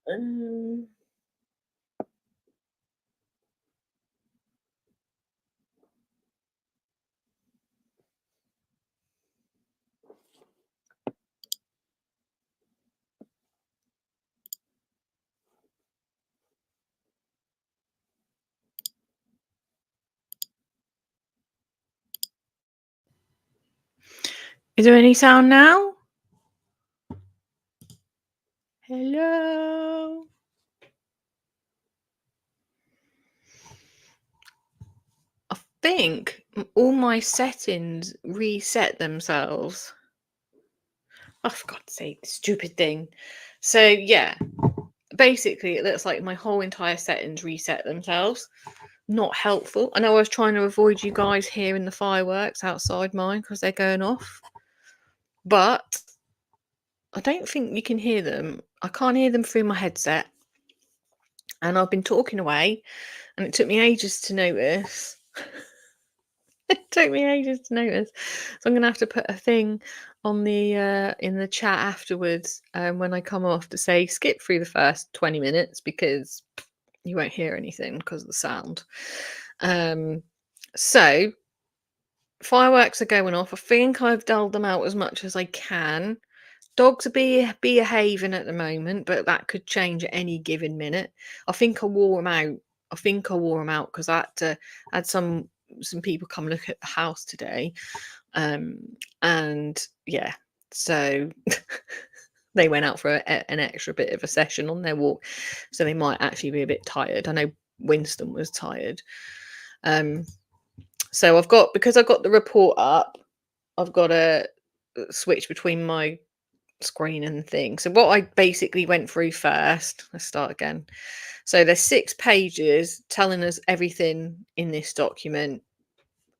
Um, is there any sound now? Hello? I think all my settings reset themselves. Oh, for God's sake, stupid thing. So, yeah, basically, it looks like my whole entire settings reset themselves. Not helpful. I know I was trying to avoid you guys hearing the fireworks outside mine because they're going off. But I don't think you can hear them. I can't hear them through my headset. And I've been talking away, and it took me ages to notice. It took me ages to notice. So I'm gonna have to put a thing on the in the chat afterwards when I come off to say skip through the first 20 minutes because you won't hear anything because of the sound. So fireworks are going off. I think I've dulled them out as much as I can. Dogs are behaving at the moment, but that could change at any given minute. I think I wore them out. I think I wore them out because I had some people come look at the house today, and yeah, so they went out for an extra bit of a session on their walk, so they might actually be a bit tired. I know Winston was tired. So I've got, because I got the report up, I've got to switch between my screen and thing. So what I basically went through first, let's start again. So there's 6 pages telling us everything in this document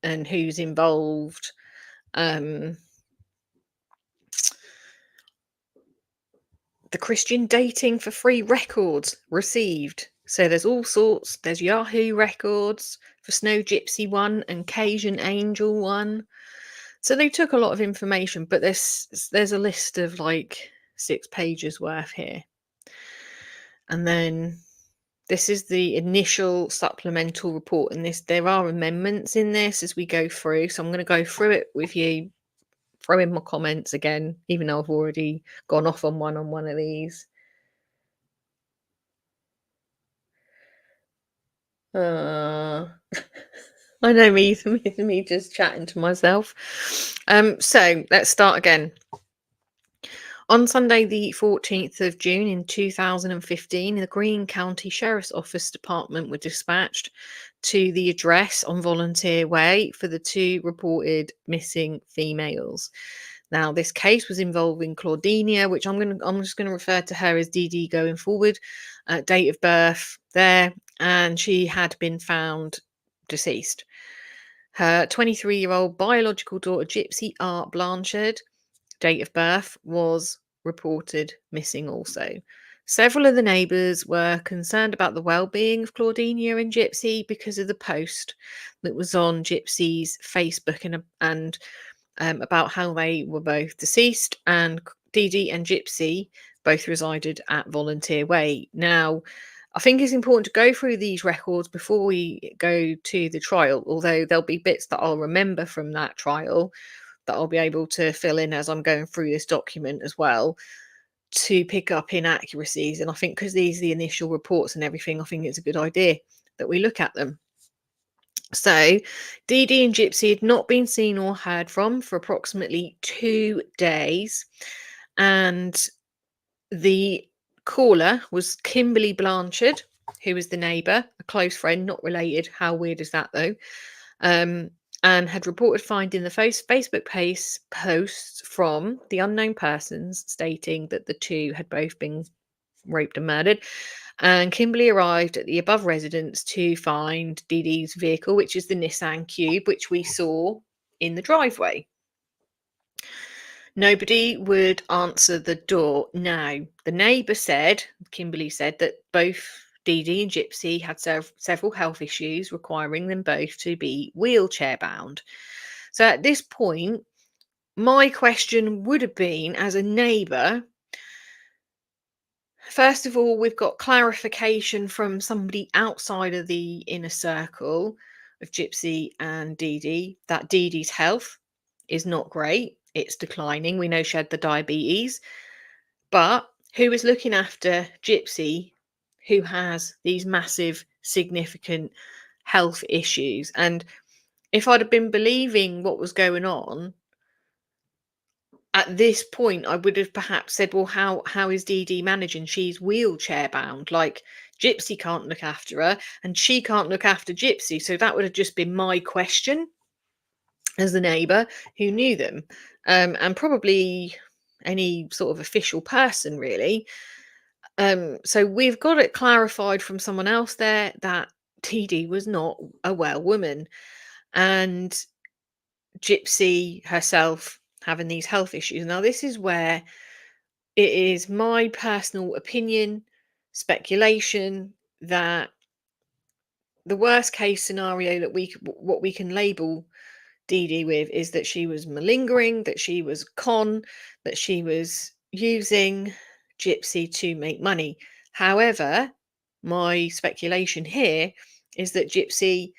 and who's involved. The Christian dating for free records received. So there's all sorts. There's Yahoo records for Snow Gypsy 1 and Cajun Angel 1. So they took a lot of information, but there's a list of like 6 pages worth here. And then this is the initial supplemental report, and there are amendments in this as we go through. So I'm going to go through it with you, throw in my comments again, even though I've already gone off on one of these. I know me just chatting to myself. So let's start again. On Sunday, the 14th of June in 2015, the Greene County Sheriff's Office Department were dispatched to the address on Volunteer Way for the 2 reported missing females. Now, this case was involving Claudinia, which I'm just going to refer to her as Dee Dee going forward. Date of birth there, and she had been found deceased. Her 23-year-old biological daughter, Gypsy R. Blanchard, date of birth, was reported missing also. Several of the neighbours were concerned about the well-being of Claudinia and Gypsy because of the post that was on Gypsy's Facebook and about how they were both deceased, and Dee Dee and Gypsy both resided at Volunteer Way. Now, I think it's important to go through these records before we go to the trial, although there'll be bits that I'll remember from that trial that I'll be able to fill in as I'm going through this document as well to pick up inaccuracies. And I think because these are the initial reports and everything, I think it's a good idea that we look at them. So, Dee Dee and Gypsy had not been seen or heard from for approximately 2 days. And the caller was Kimberly Blanchard, who was the neighbour, a close friend, not related. How weird is that, though? And had reported finding the Facebook posts from the unknown persons stating that the 2 had both been raped and murdered. And Kimberly arrived at the above residence to find Dee Dee's vehicle, which is the Nissan Cube, which we saw in the driveway. Nobody would answer the door. Now, the neighbour said, Kimberly said, that both Dee Dee and Gypsy had several health issues requiring them both to be wheelchair bound. So at this point, my question would have been, as a neighbour, First of all, we've got clarification from somebody outside of the inner circle of Gypsy and Dee Dee that Dee Dee's health is not great. It's declining. We know she had the diabetes, but who is looking after Gypsy, who has these massive, significant health issues? And if I'd have been believing what was going on, at this point, I would have perhaps said, well, how is Dee Dee managing? She's wheelchair bound. Like, Gypsy can't look after her, and she can't look after Gypsy. So that would have just been my question as the neighbour who knew them, and probably any sort of official person, really. So we've got it clarified from someone else there that Dee Dee was not a well woman, and Gypsy herself having these health issues. Now, this is where it is my personal opinion, speculation, that the worst case scenario that what we can label Dee Dee with is that she was malingering, that she was that she was using Gypsy to make money. However, my speculation here is that Gypsy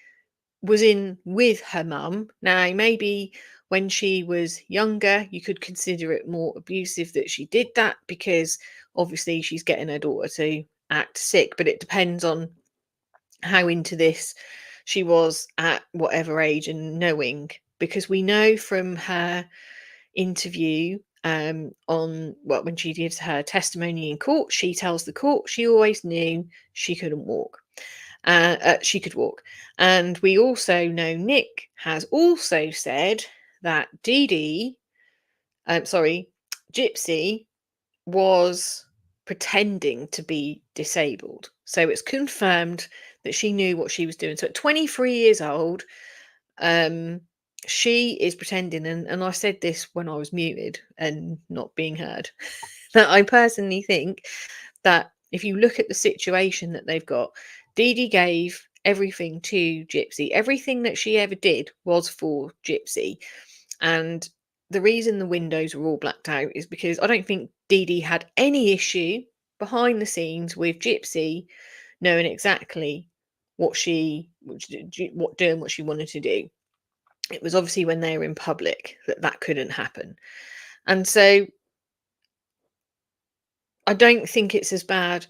was in with her mum. Now, maybe when she was younger, you could consider it more abusive that she did that, because obviously she's getting her daughter to act sick, but it depends on how into this she was at whatever age and knowing, because we know from her interview on when she gives her testimony in court, she tells the court she always knew she couldn't walk. She could walk. And we also know Nick has also said that Gypsy was pretending to be disabled. So it's confirmed that she knew what she was doing. So at 23 years old, she is pretending. And I said this when I was muted and not being heard, that I personally think that if you look at the situation that they've got, Dee Dee gave everything to Gypsy. Everything that she ever did was for Gypsy. And the reason the windows were all blacked out is because I don't think Dee Dee had any issue behind the scenes with Gypsy knowing exactly what she wanted to do. It was obviously when they were in public that couldn't happen. And so I don't think it's as bad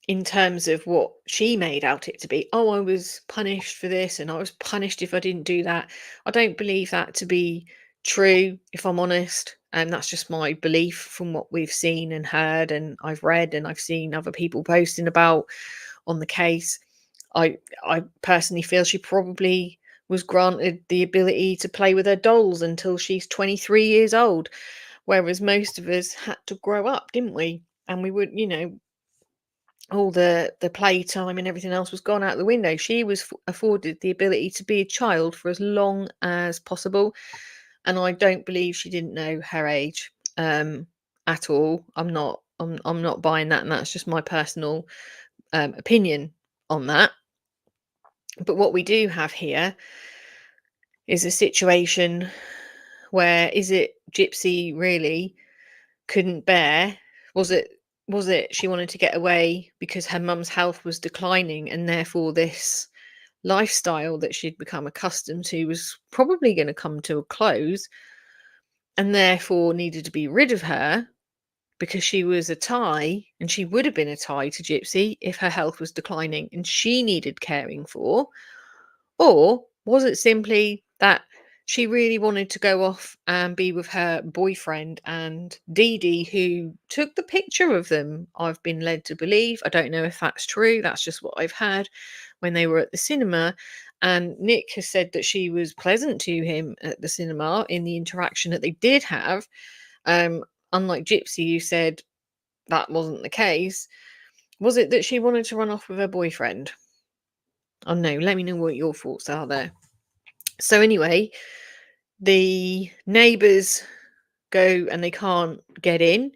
in terms of what she made out it to be. Oh, I was punished for this and I was punished if I didn't do that. I don't believe that to be true, if I'm honest. And that's just my belief from what we've seen and heard, and I've read and I've seen other people posting about on the case. I personally feel she probably was granted the ability to play with her dolls until she's 23 years old, whereas most of us had to grow up, didn't we? And we would, all the playtime and everything else was gone out the window. She was afforded the ability to be a child for as long as possible, and I don't believe she didn't know her age at all. I'm not buying that, and that's just my personal opinion on that. But what we do have here is a situation where, is it Gypsy really couldn't bear? Was it she wanted to get away because her mum's health was declining, and therefore this lifestyle that she'd become accustomed to was probably going to come to a close, and therefore needed to be rid of her because she was a tie, and she would have been a tie to Gypsy if her health was declining and she needed caring for? Or was it simply that she really wanted to go off and be with her boyfriend and Dee Dee, who took the picture of them, I've been led to believe. I don't know if that's true. That's just what I've heard when they were at the cinema. And Nick has said that she was pleasant to him at the cinema in the interaction that they did have. Unlike Gypsy, who said that wasn't the case. Was it that she wanted to run off with her boyfriend? Oh no, let me know what your thoughts are there. So anyway, the neighbours go and they can't get in.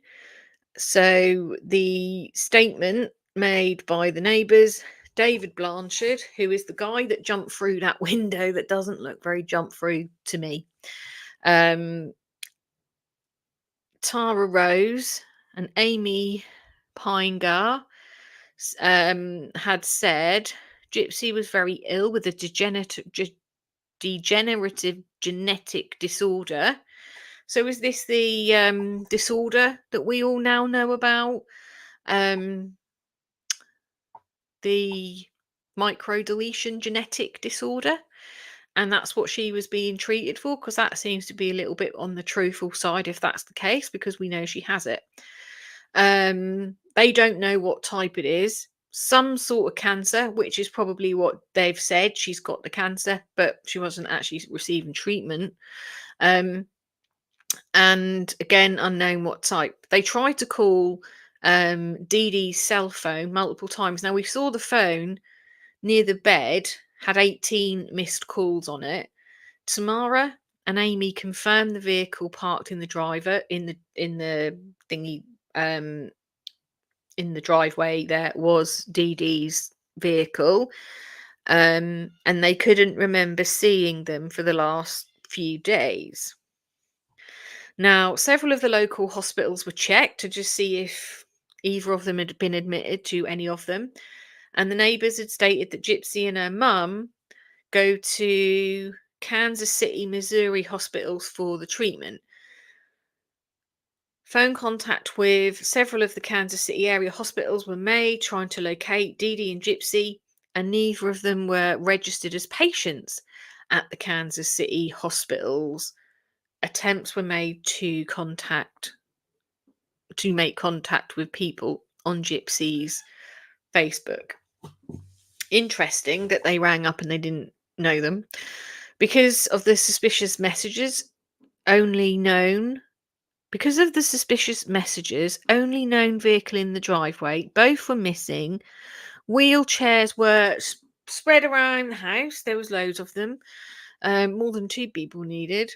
So the statement made by the neighbours, David Blanchard, who is the guy that jumped through that window that doesn't look very jump through to me. Tara Rose and Amy Pinegar had said Gypsy was very ill with a degenerative genetic disorder. So is this the disorder that we all now know about? The microdeletion genetic disorder? And that's what she was being treated for, because that seems to be a little bit on the truthful side if that's the case, because we know she has it. They don't know what type it is. Some sort of cancer, which is probably what they've said. She's got the cancer, but she wasn't actually receiving treatment. And again, unknown what type. They tried to call Dee Dee's cell phone multiple times. Now, we saw the phone near the bed had 18 missed calls on it. Tamara and Amy confirmed the vehicle parked in the thingy in the driveway there was Dee Dee's vehicle, and they couldn't remember seeing them for the last few days. Now, several of the local hospitals were checked to just see if either of them had been admitted to any of them, and the neighbours had stated that Gypsy and her mum go to Kansas City, Missouri hospitals for the treatment. Phone contact with several of the Kansas City area hospitals were made trying to locate Dee Dee and Gypsy, and neither of them were registered as patients at the Kansas City hospitals. Attempts were made to make contact with people on Gypsy's Facebook. Interesting that they rang up and they didn't know them. Because of the suspicious messages, only known vehicle in the driveway, both were missing. Wheelchairs were spread around the house. There was loads of them, more than 2 people needed.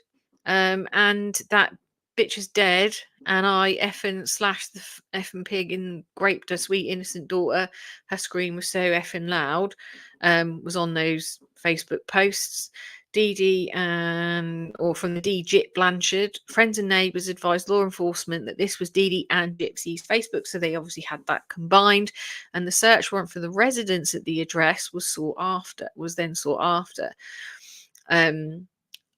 And that bitch is dead, and I effing slashed the effing pig and raped her sweet innocent daughter. Her scream was so effing loud. Was on those Facebook posts. Dee Dee from the Dee Blanchard, friends and neighbours advised law enforcement that this was Dee Dee and Gypsy's Facebook, so they obviously had that combined. And the search warrant for the residence at the address was then sought after.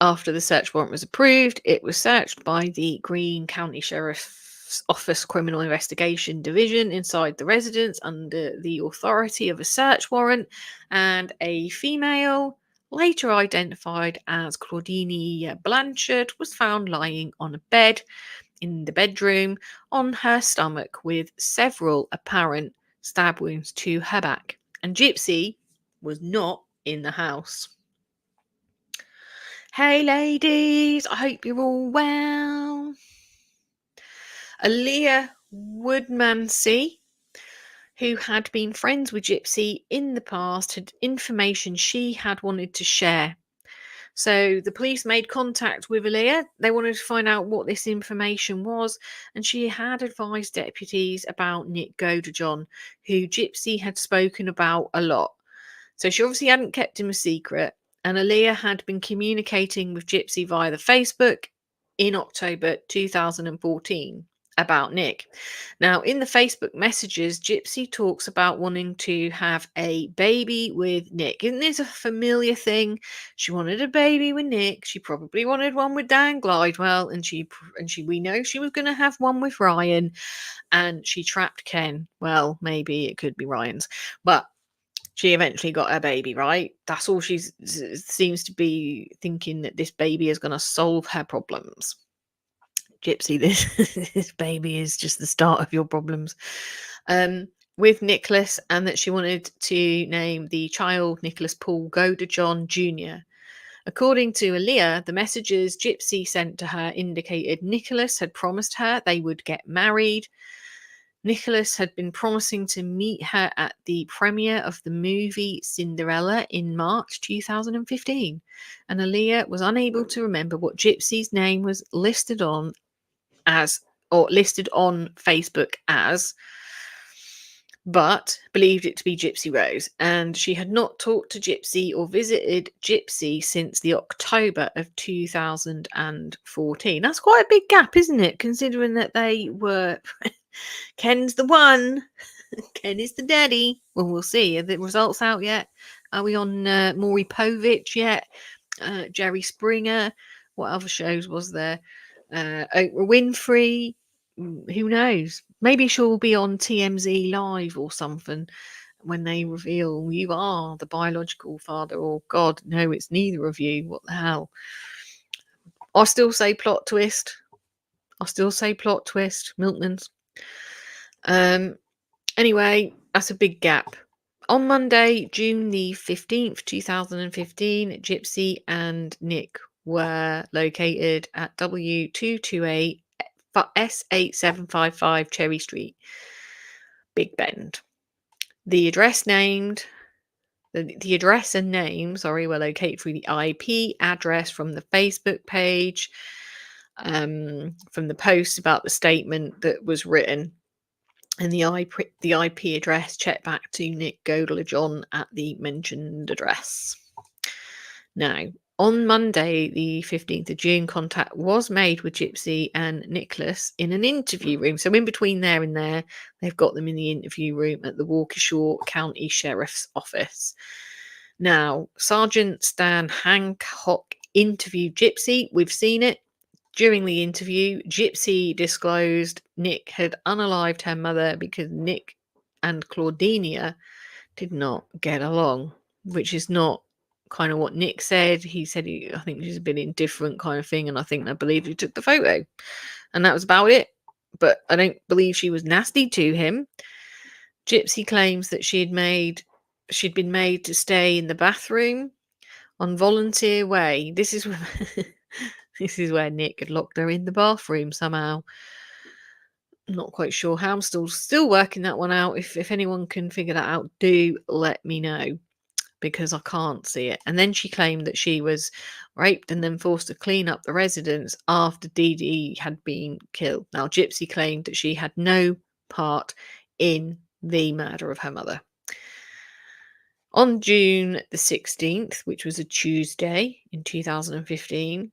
After the search warrant was approved, it was searched by the Greene County Sheriff's Office Criminal Investigation Division inside the residence under the authority of a search warrant, and a female, later identified as Claudine Blanchard, was found lying on a bed in the bedroom on her stomach with several apparent stab wounds to her back. And Gypsy was not in the house. Hey ladies, I hope you're all well. Aaliyah Woodmansey, who had been friends with Gypsy in the past, had information she had wanted to share. So the police made contact with Aaliyah. They wanted to find out what this information was, and she had advised deputies about Nick Godejohn, who Gypsy had spoken about a lot. So she obviously hadn't kept him a secret, and Aaliyah had been communicating with Gypsy via the Facebook in October 2014 about Nick. Now, in the Facebook messages, Gypsy talks about wanting to have a baby with Nick. Isn't this a familiar thing? She wanted a baby with Nick. She probably wanted one with Dan Glidewell, and we know she was going to have one with Ryan, and she trapped Ken. Well, maybe it could be Ryan's, but she eventually got her baby, right? That's all she seems to be thinking, that this baby is going to solve her problems. Gypsy, this baby is just the start of your problems. With Nicholas, and that she wanted to name the child Nicholas Paul Godejohn Jr. According to Aaliyah, the messages Gypsy sent to her indicated Nicholas had promised her they would get married. Nicholas had been promising to meet her at the premiere of the movie Cinderella in March 2015, and Aaliyah was unable to remember what Gypsy's name was listed on Facebook as, but believed it to be Gypsy Rose, and she had not talked to Gypsy or visited Gypsy since the October of 2014. That's quite a big gap, isn't it, considering that they were Ken's the one. Ken is the daddy. Well, we'll see. Are the results out yet? Are we on Maury Povich yet? Jerry Springer? What other shows was there? Oprah Winfrey? Who knows? Maybe she'll be on TMZ Live or something when they reveal you are the biological father. Or God, no, it's neither of you. What the hell? I still say plot twist. Milkman's. Anyway, that's a big gap. On Monday, June the 15th, 2015, Gypsy and Nick were located at W228 S8755 Cherry Street, Big Bend. The address and name, were located through the IP address from the Facebook page, from the post about the statement that was written, and the IP address checked back to Nick Godler-John at the mentioned address. Now, on Monday, the 15th of June, contact was made with Gypsy and Nicholas in an interview room. So in between there and there, they've got them in the interview room at the Waukesha County Sheriff's Office. Now, Sergeant Stan Hancock interviewed Gypsy. We've seen it. During the interview, Gypsy disclosed Nick had unalived her mother because Nick and Claudinia did not get along, which is not kind of what Nick said. He said, I think she's a bit indifferent kind of thing, and I believe he took the photo. And that was about it. But I don't believe she was nasty to him. Gypsy claims that she'd been made to stay in the bathroom on volunteer way. This is where Nick had locked her in the bathroom somehow. I'm not quite sure how. I'm still working that one out. If anyone can figure that out, do let me know, because I can't see it. And then she claimed that she was raped and then forced to clean up the residence after Dee Dee had been killed. Now, Gypsy claimed that she had no part in the murder of her mother. On June the 16th, which was a Tuesday in 2015,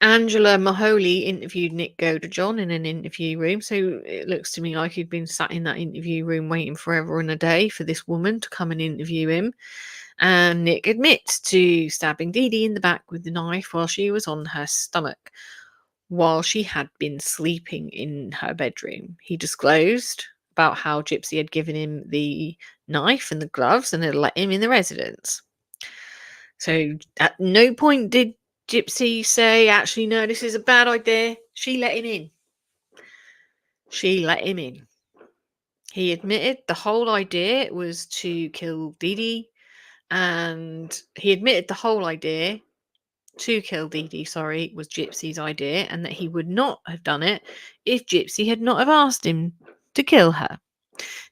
Angela Mahoney interviewed Nick Godler-John in an interview room. So it looks to me like he'd been sat in that interview room waiting forever and a day for this woman to come and interview him. And Nick admits to stabbing Dee Dee in the back with the knife while she was on her stomach, while she had been sleeping in her bedroom. He disclosed about how Gypsy had given him the knife and the gloves and had let him in the residence. So at no point did Gypsy say, actually, no, this is a bad idea. She let him in. He admitted the whole idea was to kill Dee Dee, and he admitted the whole idea to kill Dee Dee, was Gypsy's idea, and that he would not have done it if Gypsy had not have asked him to kill her.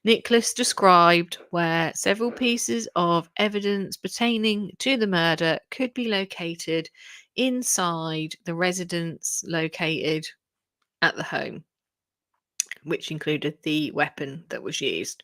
Nicholas described where several pieces of evidence pertaining to the murder could be located inside the residence located at the home, which included the weapon that was used.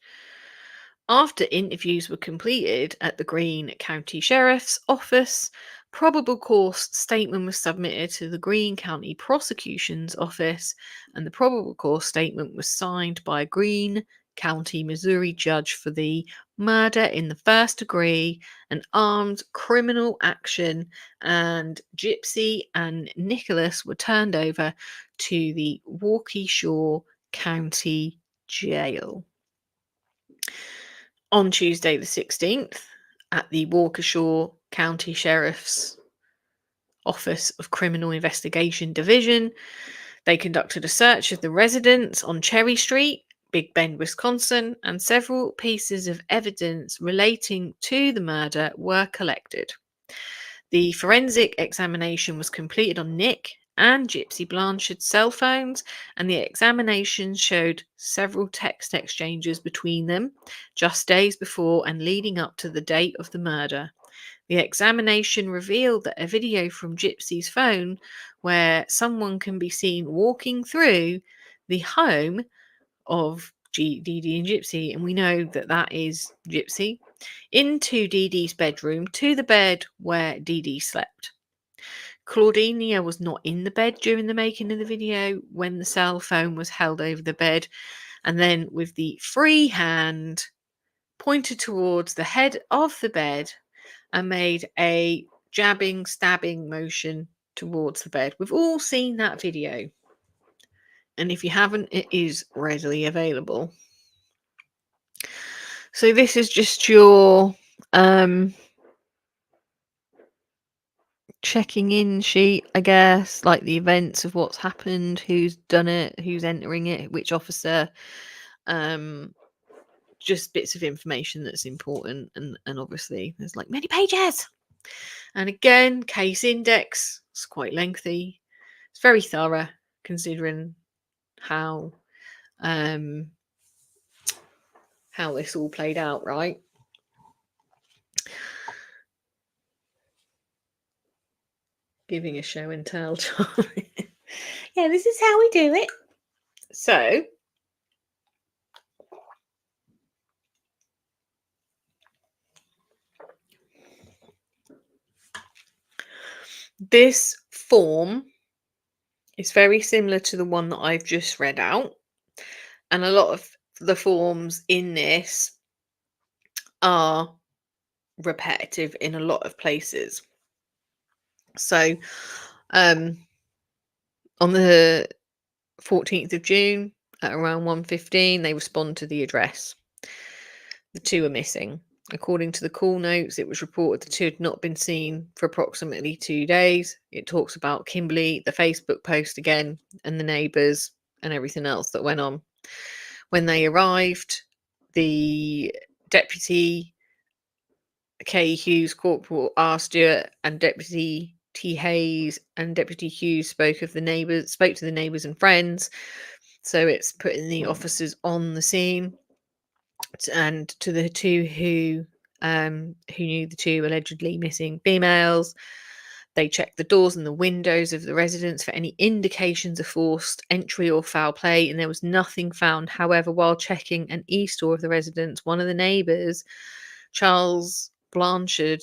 After interviews were completed at the Greene County Sheriff's Office, probable cause statement was submitted to the Greene County Prosecution's Office, and the probable cause statement was signed by a Greene County, Missouri judge for the murder in the first degree, an armed criminal action, and Gypsy and Nicholas were turned over to the Waukesha County Jail. On Tuesday the 16th, at the Waukesha County Sheriff's Office of Criminal Investigation Division, they conducted a search of the residence on Cherry Street, Big Bend, Wisconsin, and several pieces of evidence relating to the murder were collected. The forensic examination was completed on Nick and Gypsy Blanchard's cell phones, and the examination showed several text exchanges between them just days before and leading up to the date of the murder. The examination revealed that a video from Gypsy's phone, where someone can be seen walking through the home of Dee Dee and Gypsy, and we know that that is Gypsy, into Dee Dee's bedroom to the bed where Dee Dee slept, Claudinia was not in the bed during the making of the video when the cell phone was held over the bed, and then with the free hand pointed towards the head of the bed and made a jabbing, stabbing motion towards the bed. We've all seen that video. And if you haven't, it is readily available. So this is just your checking in sheet, I guess, like the events of what's happened, who's done it, who's entering it, which officer. Just bits of information that's important, and obviously there's like many pages. And again, case index, it's quite lengthy. It's very thorough considering how this all played out, right? Giving a show and tell. Yeah, this is how we do it. So this form is very similar to the one that I've just read out, and a lot of the forms in this are repetitive in a lot of places. So on the 14th of June at around 1:15, they respond to the address. The two are missing. According to the call notes, it was reported the two had not been seen for approximately 2 days. It talks about Kimberly, the Facebook post again, and the neighbours and everything else that went on. When they arrived, the deputy K. Hughes, Corporal R. Stewart, and Deputy T. Hayes and Deputy Hughes spoke to the neighbours and friends. So it's putting the officers on the scene. And to the two who knew the two allegedly missing females, they checked the doors and the windows of the residence for any indications of forced entry or foul play, and there was nothing found. However, while checking an east door of the residence, one of the neighbours, Charles Blanchard,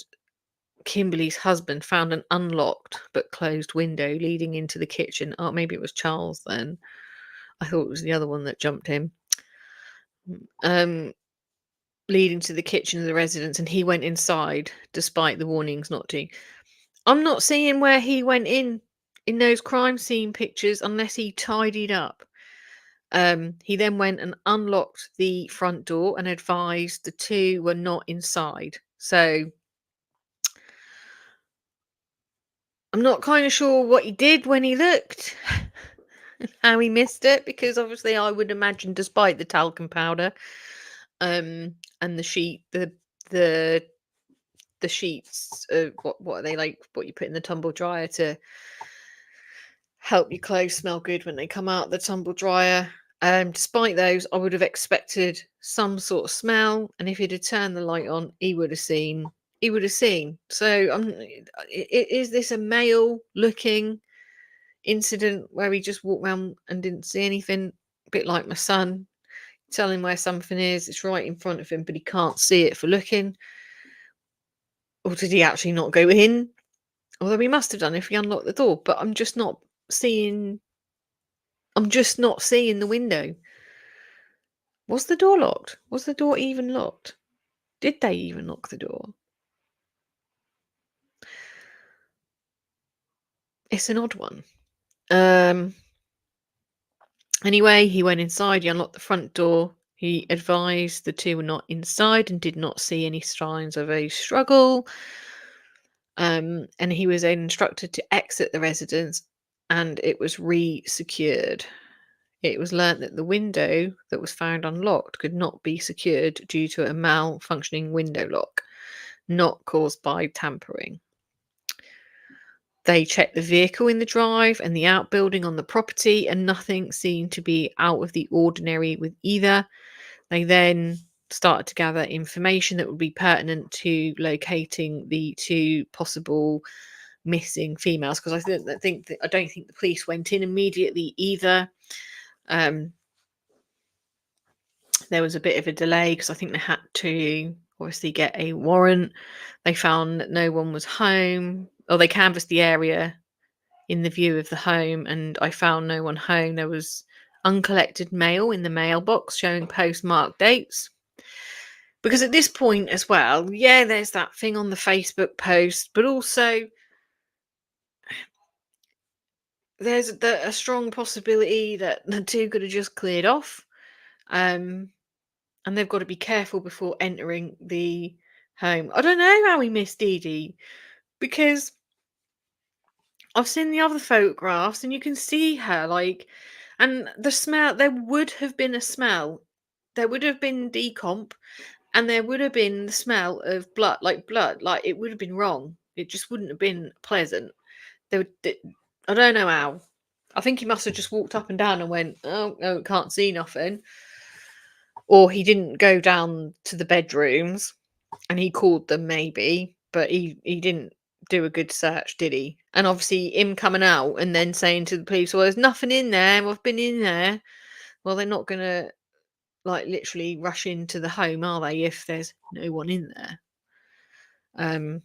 Kimberly's husband, found an unlocked but closed window leading into the kitchen. Oh, maybe it was Charles then. I thought it was the other one that jumped him. Leading to the kitchen of the residence, and he went inside despite the warnings not to. I'm not seeing where he went in those crime scene pictures unless he tidied up. He then went and unlocked the front door and advised the two were not inside. So I'm not kind of sure what he did when he looked, how he missed it, because obviously I would imagine, despite the talcum powder, and the sheet, the sheets, what are they, like what you put in the tumble dryer to help your clothes smell good when they come out of the tumble dryer. Despite those, I would have expected some sort of smell, and if he'd have turned the light on, he would have seen. So is this a male looking incident where he just walked around and didn't see anything? A bit like my son. Tell him where something is, it's right in front of him, but he can't see it for looking. Or did he actually not go in? Although he must have done if he unlocked the door, but I'm just not seeing the window. Was the door locked? Was the door even locked? Did they even lock the door? It's an odd one. Anyway, he went inside, he unlocked the front door. He advised the two were not inside and did not see any signs of a struggle. And he was then instructed to exit the residence, and it was re-secured. It was learnt that the window that was found unlocked could not be secured due to a malfunctioning window lock, not caused by tampering. They checked the vehicle in the drive and the outbuilding on the property, and nothing seemed to be out of the ordinary with either. They then started to gather information that would be pertinent to locating the two possible missing females, because I don't think the police went in immediately either. There was a bit of a delay because I think they had to obviously get a warrant. They found that no one was home, or they canvassed the area in the view of the home, and I found no one home. There was uncollected mail in the mailbox showing postmark dates. Because at this point as well, yeah, there's that thing on the Facebook post, but also there's a strong possibility that the two could have just cleared off. And they've got to be careful before entering the home. I don't know how he missed Dee Dee, because I've seen the other photographs and you can see her, like, and the smell, there would have been a smell. There would have been decomp, and there would have been the smell of blood, like it would have been wrong. It just wouldn't have been pleasant. I don't know how. I think he must have just walked up and down and went, oh, no, can't see nothing. Or he didn't go down to the bedrooms and he called them maybe, but he didn't do a good search, did he? And obviously him coming out and then saying to the police, well, there's nothing in there, I've been in there. Well, they're not going to, like, literally rush into the home, are they, if there's no one in there?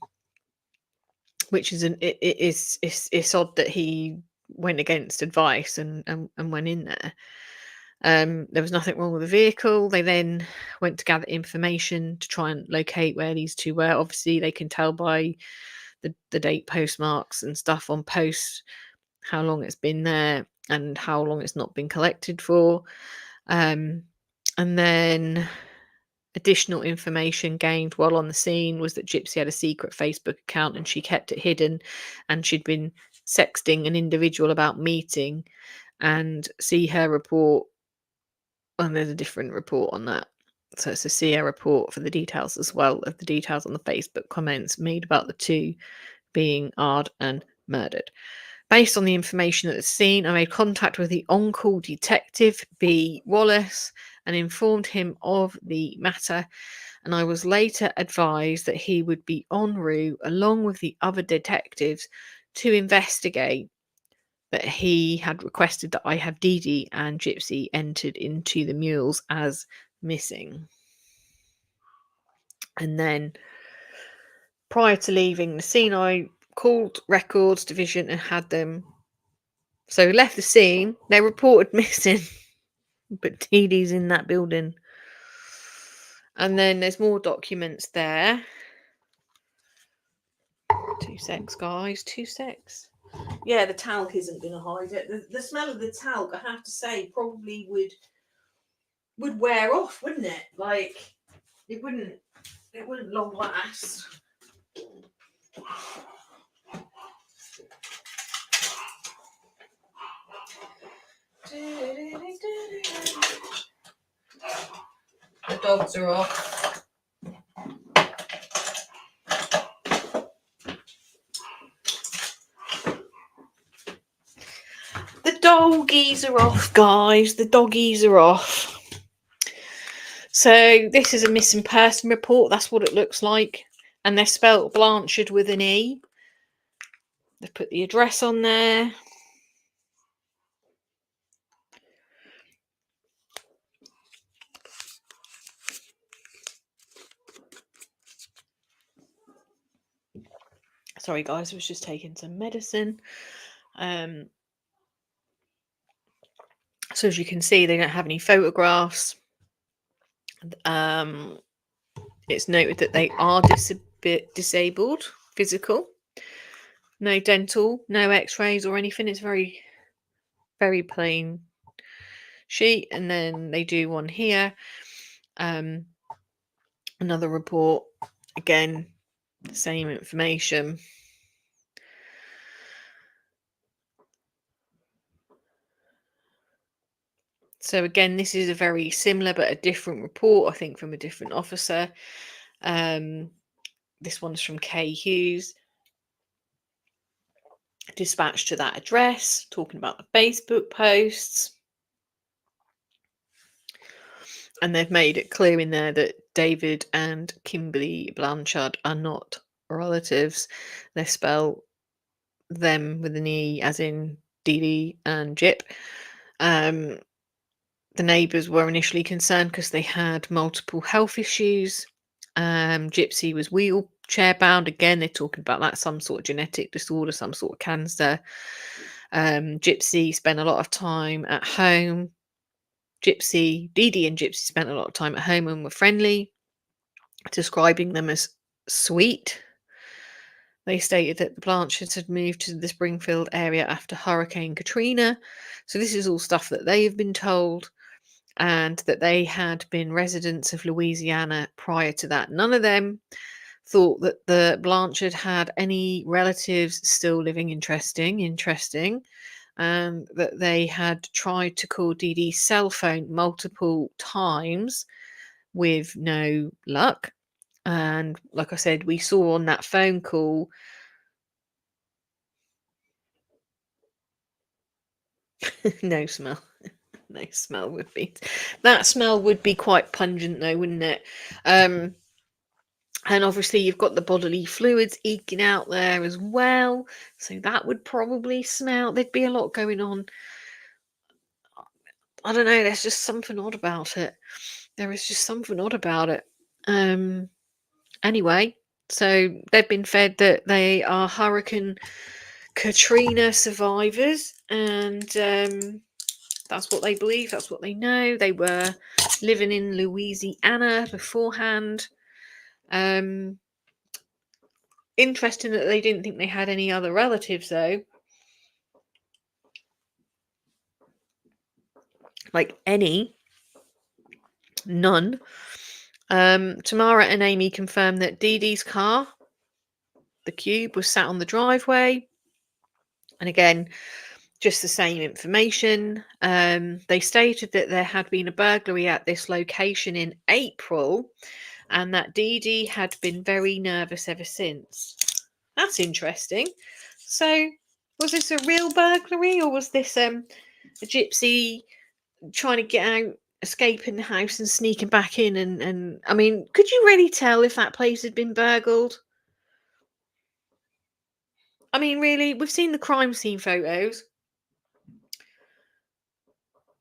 Which is it's odd that he went against advice and went in there. There was nothing wrong with the vehicle. They then went to gather information to try and locate where these two were. Obviously, they can tell by the date postmarks and stuff on posts how long it's been there and how long it's not been collected for. And then additional information gained while on the scene was that Gypsy had a secret Facebook account and she kept it hidden, and she'd been sexting an individual about meeting, and see her report. And there's a different report on that. So it's a see her report for the details as well of the details on the Facebook comments made about the two being arred and murdered. Based on the information at the scene, I made contact with the on-call detective, B. Wallace, and informed him of the matter, and I was later advised that he would be en route along with the other detectives to investigate, that he had requested that I have Dee Dee and Gypsy entered into the mules as missing. And then prior to leaving the scene, I called records division and had them. So we left the scene, they reported missing, but Dee Dee's in that building. And then there's more documents there. 2 secs, guys, 2 secs. Yeah, the talc isn't going to hide it. The smell of the talc, I have to say, probably would wear off, wouldn't it? Like, it wouldn't long last. The dogs are off. The doggies are off, guys. The doggies are off. So this is a missing person report. That's what it looks like. And they're spelt Blanchard with an E. They've put the address on there. Sorry, guys, I was just taking some medicine. So as you can see, they don't have any photographs. It's noted that they are disabled, physical. No dental, no x-rays or anything. It's very, very plain sheet. And then they do one here. Another report. Again, the same information. So again, this is a very similar but a different report, I think, from a different officer. This one's from Kay Hughes. Dispatched to that address, talking about the Facebook posts. And they've made it clear in there that David and Kimberly Blanchard are not relatives. They spell them with an E, as in Dee Dee and Gyp. The neighbours were initially concerned because they had multiple health issues. Gypsy was chair-bound. Again, they're talking about that, some sort of genetic disorder, some sort of cancer. Gypsy spent a lot of time at home. Dee Dee and Gypsy spent a lot of time at home and were friendly, describing them as sweet. They stated that the Blanchards had moved to the Springfield area after Hurricane Katrina. So this is all stuff that they have been told, and that they had been residents of Louisiana prior to that. None of them thought that the Blanchard had any relatives still living. Interesting. That they had tried to call Dee Dee's cell phone multiple times with no luck. And like I said, we saw on that phone call no smell. No smell would be, that smell would be quite pungent though, wouldn't it? And obviously you've got the bodily fluids eking out there as well, so that would probably smell. There'd be a lot going on. I don't know, there's just something odd about it. There is just something odd about it. Anyway, so they've been fed that they are Hurricane Katrina survivors, and that's what they believe, that's what they know. They were living in Louisiana beforehand. Interesting that they didn't think they had any other relatives, though. Like any. None. Tamara and Amy confirmed that Dee Dee's car, the Cube, was sat on the driveway. And again, just the same information. They stated that there had been a burglary at this location in April, and that Dee Dee had been very nervous ever since. That's interesting. So, was this a real burglary, or was this a gypsy trying to get out, escaping the house and sneaking back in? And I mean, could you really tell if that place had been burgled? I mean, really, we've seen the crime scene photos.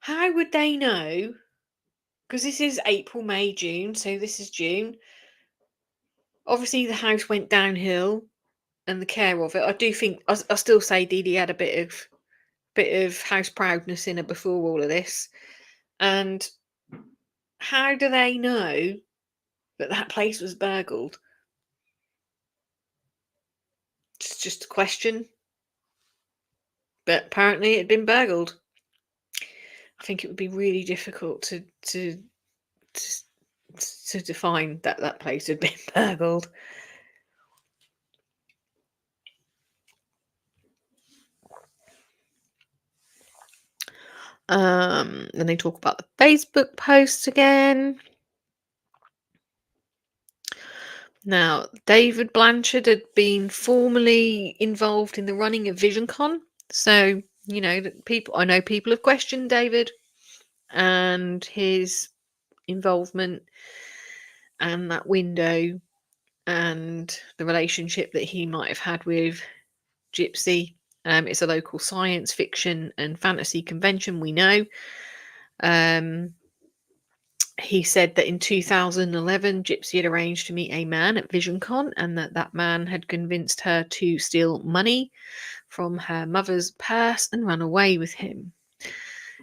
How would they know? Because this is April, May, June, so this is June. Obviously, the house went downhill, and the care of it. I do think I still say Dee Dee had a bit of house proudness in her before all of this. And how do they know that that place was burgled? It's just a question. But apparently it had been burgled. I think it would be really difficult to define that that place had been burgled. Then they talk about the Facebook posts again. Now, David Blanchard had been formally involved in the running of VisionCon. So, you know, I know people have questioned David and his involvement and that window and the relationship that he might have had with Gypsy. It's a local science fiction and fantasy convention, we know. He said that in 2011, Gypsy had arranged to meet a man at VisionCon, and that man had convinced her to steal money from her mother's purse and run away with him.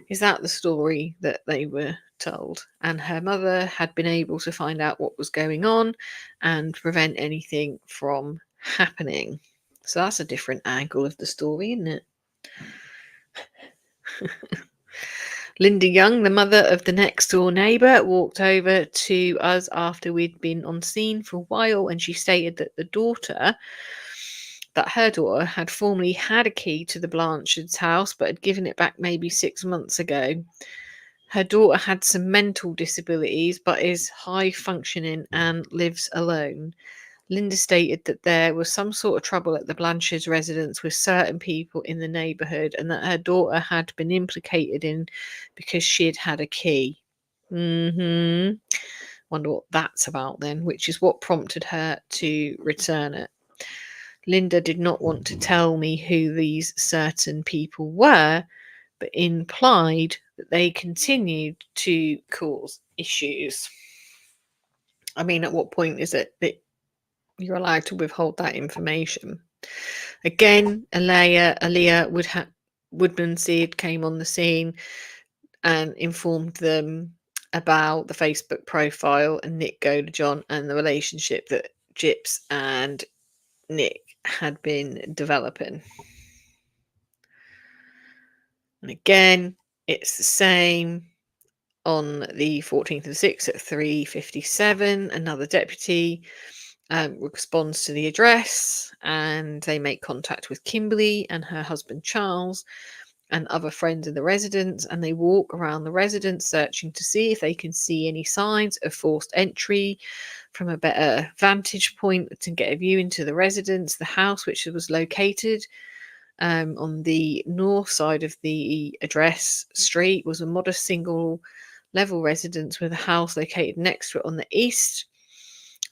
Is that the story that they were told? And her mother had been able to find out what was going on and prevent anything from happening. So that's a different angle of the story, isn't it? Linda Young, the mother of the next door neighbour, walked over to us after we'd been on scene for a while, and she stated that her daughter had formerly had a key to the Blanchard's house but had given it back maybe 6 months ago. Her daughter had some mental disabilities but is high functioning and lives alone. Linda stated that there was some sort of trouble at the Blanchard's residence with certain people in the neighbourhood, and that her daughter had been implicated in because she had had a key. Wonder what that's about then, which is what prompted her to return it. Linda did not want to tell me who these certain people were, but implied that they continued to cause issues. I mean, at what point is it that You're allowed to withhold that information. Again, Aaliyah Woodmansey came on the scene and informed them about the Facebook profile and Nick Goldjohn and the relationship that Gyps and Nick had been developing. And again, it's the same. On the 14th of 6th at 3:57, another deputy responds to the address, and they make contact with Kimberly and her husband Charles and other friends of the residence, and they walk around the residence searching to see if they can see any signs of forced entry from a better vantage point to get a view into the residence. The house, which was located on the north side of the address street, was a modest single level residence with a house located next to it on the east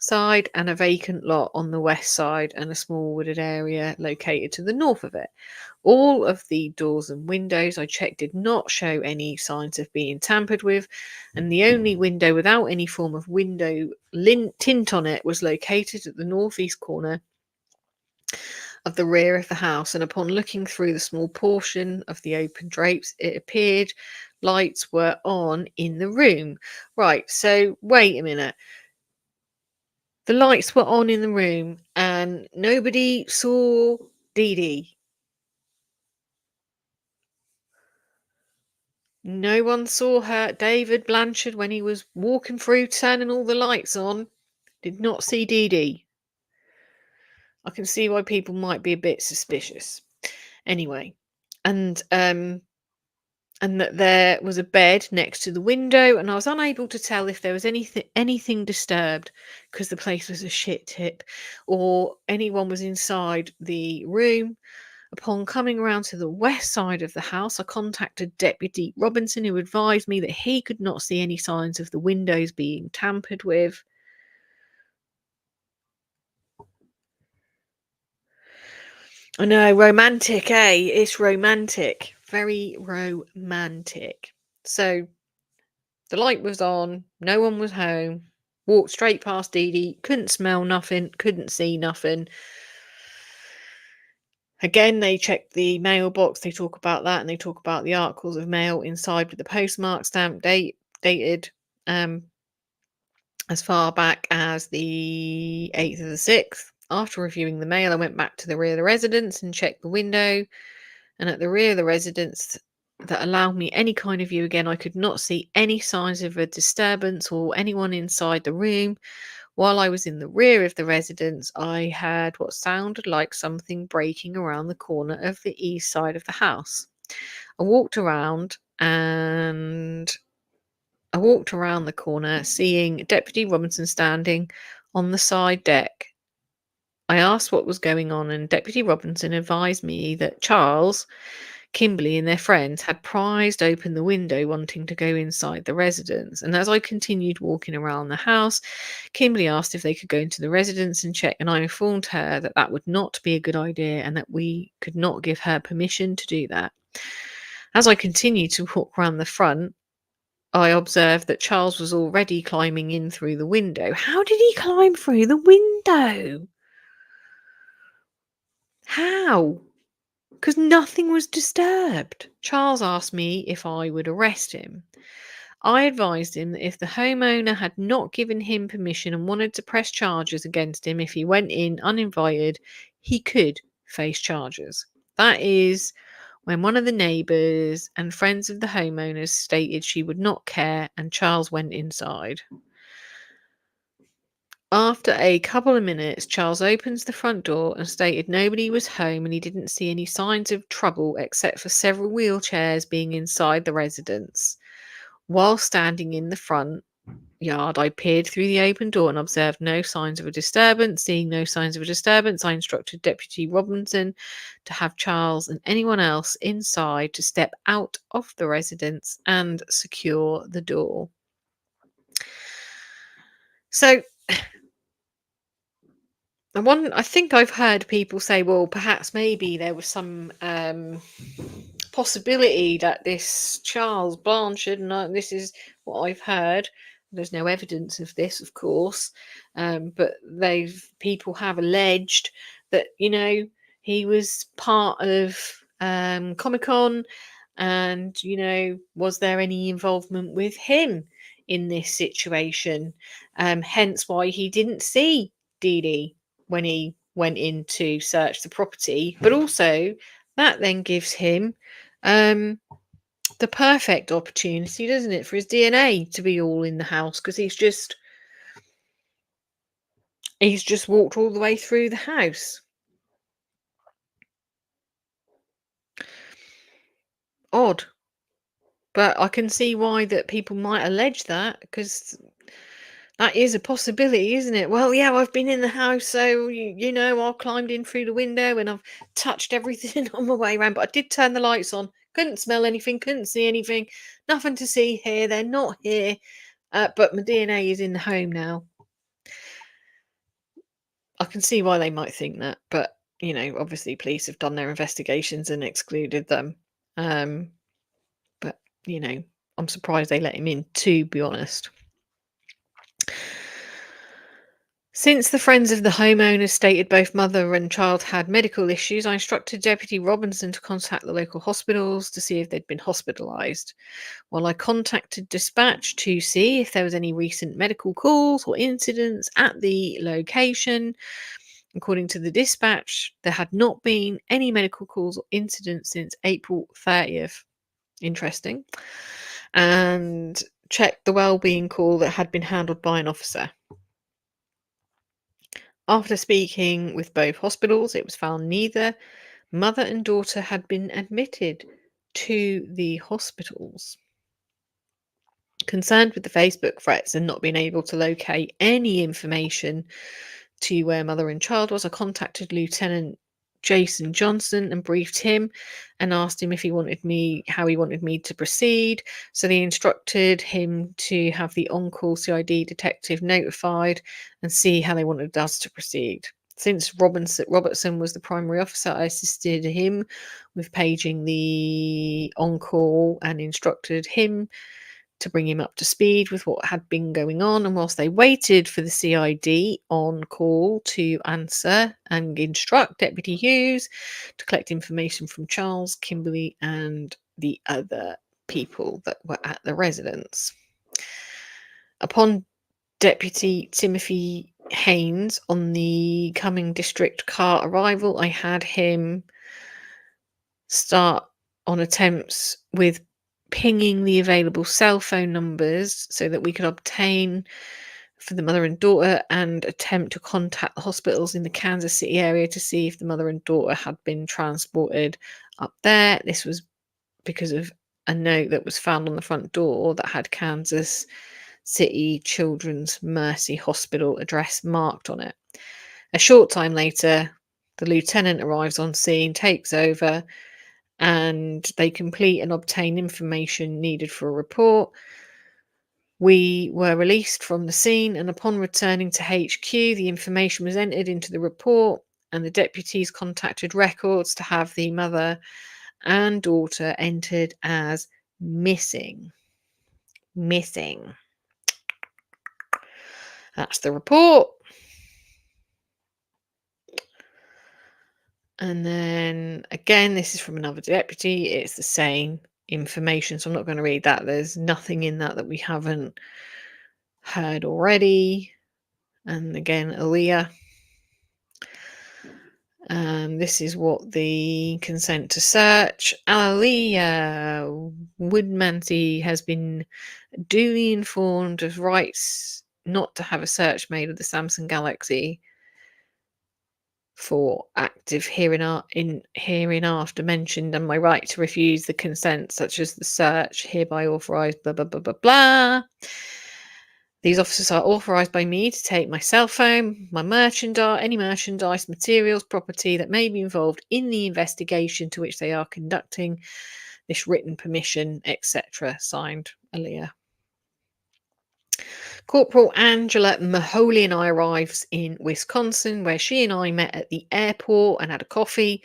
side and a vacant lot on the west side and a small wooded area located to the north of it. All of the doors and windows I checked did not show any signs of being tampered with, and the only window without any form of window tint on it was located at the northeast corner of the rear of the house, and upon looking through the small portion of the open drapes, it appeared lights were on in the room. Right, so wait a minute. The lights were on in the room and nobody saw Dee Dee. No one saw her. David Blanchard, when he was walking through, turning all the lights on, did not see Dee Dee. I can see why people might be a bit suspicious. Anyway, and that there was a bed next to the window, and I was unable to tell if there was anything disturbed because the place was a shit tip, or anyone was inside the room. Upon coming around to the west side of the house, I contacted Deputy Robinson, who advised me that he could not see any signs of the windows being tampered with. I know, romantic, eh? It's romantic. Very romantic. So the light was on, no one was home, walked straight past Dee Dee, couldn't smell nothing, couldn't see nothing. Again, they checked the mailbox, they talk about that, and they talk about the articles of mail inside with the postmark stamp dated as far back as the 8th of the 6th. After reviewing the mail, I went back to the rear of the residence and checked the window, and at the rear of the residence that allowed me any kind of view again, I could not see any signs of a disturbance or anyone inside the room. While I was in the rear of the residence, I heard what sounded like something breaking around the corner of the east side of the house. I walked around the corner, seeing Deputy Robinson standing on the side deck. I asked what was going on, and Deputy Robinson advised me that Charles, Kimberly and their friends had prized open the window wanting to go inside the residence, and as I continued walking around the house, Kimberly asked if they could go into the residence and check, and I informed her that that would not be a good idea and that we could not give her permission to do that. As I continued to walk around the front, I observed that Charles was already climbing in through the window. How did he climb through the window? How? Because nothing was disturbed. Charles asked me if I would arrest him. I advised him that if the homeowner had not given him permission and wanted to press charges against him if he went in uninvited, he could face charges. That is when one of the neighbours and friends of the homeowners stated she would not care, and Charles went inside. After a couple of minutes, Charles opens the front door and stated nobody was home and he didn't see any signs of trouble except for several wheelchairs being inside the residence. While standing in the front yard, I peered through the open door and observed no signs of a disturbance. Seeing no signs of a disturbance, I instructed Deputy Robinson to have Charles and anyone else inside to step out of the residence and secure the door. So, I think I've heard people say, well, perhaps maybe there was some possibility that this Charles Blanchard, and this is what I've heard, There's no evidence of this, of course, but people have alleged that he was part of Comic Con, and was there any involvement with him in this situation? Hence why he didn't see Dee Dee when he went in to search the property, but also that then gives him the perfect opportunity, doesn't it, for his DNA to be all in the house, because he's just walked all the way through the house. Odd. But I can see why that people might allege that, because that is a possibility, isn't it? Well, yeah, I've been in the house, so I climbed in through the window and I've touched everything on my way around, but I did turn the lights on. Couldn't smell anything, couldn't see anything, nothing to see here. They're not here, but my DNA is in the home now. I can see why they might think that, but obviously police have done their investigations and excluded them. But I'm surprised they let him in, to be honest. Since the friends of the homeowner stated both mother and child had medical issues, I instructed Deputy Robinson to contact the local hospitals to see if they'd been hospitalised, while I contacted dispatch to see if there was any recent medical calls or incidents at the location. According to the dispatch, there had not been any medical calls or incidents since April 30th. Interesting. And checked the wellbeing call that had been handled by an officer. After speaking with both hospitals, it was found neither mother and daughter had been admitted to the hospitals. Concerned with the Facebook threats and not being able to locate any information to where mother and child was, I contacted Lieutenant Jason Johnson and briefed him and asked him how he wanted me to proceed. So they instructed him to have the on-call CID detective notified and see how they wanted us to proceed. Since Robertson was the primary officer, I assisted him with paging the on-call and instructed him to bring him up to speed with what had been going on. And whilst they waited for the CID on call to answer and instruct Deputy Hughes to collect information from Charles, Kimberly, and the other people that were at the residence. Upon Deputy Timothy Haynes on the Cumming District car arrival, I had him start on attempts with pinging the available cell phone numbers so that we could obtain for the mother and daughter and attempt to contact the hospitals in the Kansas City area to see if the mother and daughter had been transported up there. This was because of a note that was found on the front door that had Kansas City Children's Mercy Hospital address marked on it. A short time later, the lieutenant arrives on scene, takes over, and they complete and obtain information needed for a report. We were released from the scene, and upon returning to HQ, the information was entered into the report, and the deputies contacted records to have the mother and daughter entered as missing. That's the report. And then again, this is from another deputy. It's the same information, so I'm not going to read that. There's nothing in that we haven't heard already. And again, Aaliyah. This is what the consent to search. Aaliyah Woodmansey has been duly informed of rights not to have a search made of the Samsung Galaxy for active hereinafter mentioned, and my right to refuse the consent such as the search hereby authorised blah blah blah blah blah. These officers are authorised by me to take my cell phone, my merchandise, any merchandise, materials, property that may be involved in the investigation to which they are conducting. This written permission, etc. Signed, Aaliyah. Corporal Angela Mahoney and I arrived in Wisconsin, where she and I met at the airport and had a coffee.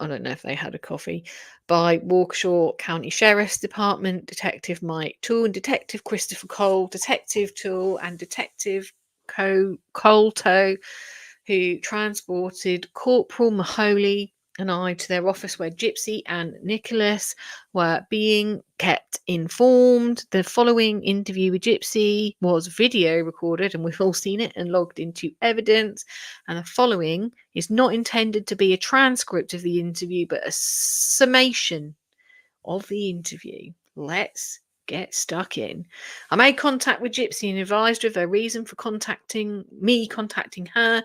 I don't know if they had a coffee, by Waukesha County Sheriff's Department, Detective Mike Toole and Detective Christopher Cole, Detective Toole and Detective Colto, who transported Corporal Mahoney and I to their office where Gypsy and Nicholas were being kept informed. The following interview with Gypsy was video recorded, and we've all seen it and logged into evidence. And the following is not intended to be a transcript of the interview, but a summation of the interview. Let's get stuck in. I made contact with Gypsy and advised her of her reason for contacting her.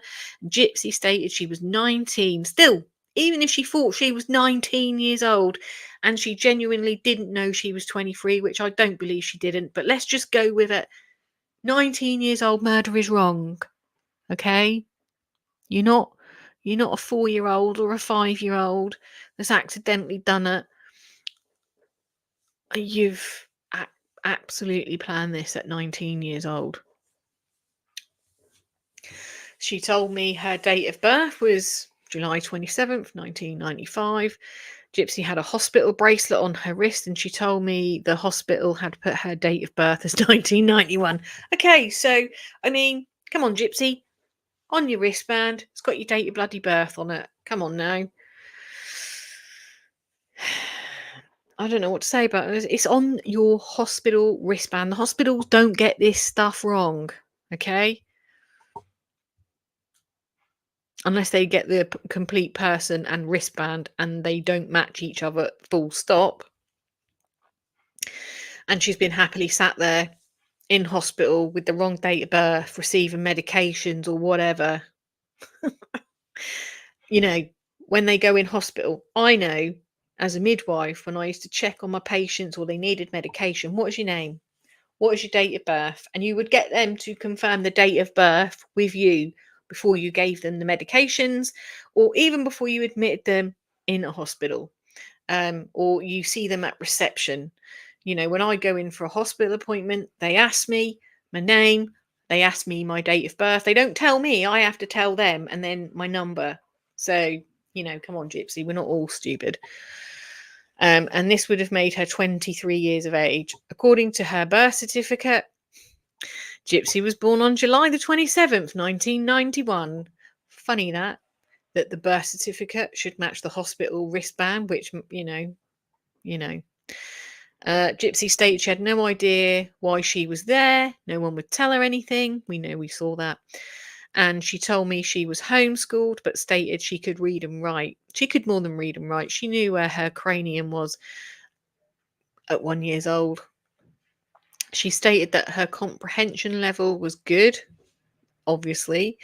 Gypsy stated she was 19. Still, even if she thought she was 19 years old and she genuinely didn't know she was 23, which I don't believe she didn't, but let's just go with it. 19 years old murder is wrong. Okay? You're not a 4-year-old or a 5-year-old that's accidentally done it. You've absolutely planned this at 19 years old. She told me her date of birth was July 27th, 1995. Gypsy had a hospital bracelet on her wrist, and she told me the hospital had put her date of birth as 1991. Okay, so, I mean, come on, Gypsy. On your wristband, it's got your date of bloody birth on it. Come on now. I don't know what to say about it. It's on your hospital wristband. The hospitals don't get this stuff wrong, okay? Unless they get the complete person and wristband and they don't match each other, full stop. And she's been happily sat there in hospital with the wrong date of birth, receiving medications or whatever. You know, when they go in hospital, I know as a midwife, when I used to check on my patients or they needed medication, what is your name? What is your date of birth? And you would get them to confirm the date of birth with you before you gave them the medications, or even before you admitted them in a hospital, or you see them at reception. You know, when I go in for a hospital appointment, they ask me my name, they ask me my date of birth. They don't tell me, I have to tell them, and then my number. So, you know, come on, Gypsy, we're not all stupid. And this would have made her 23 years of age. According to her birth certificate, Gypsy was born on July the 27th, 1991. Funny that the birth certificate should match the hospital wristband, which, you know. Gypsy stated she had no idea why she was there. No one would tell her anything. We saw that. And she told me she was homeschooled, but stated she could read and write. She could more than read and write. She knew where her cranium was at 1 year old. She stated that her comprehension level was good, obviously,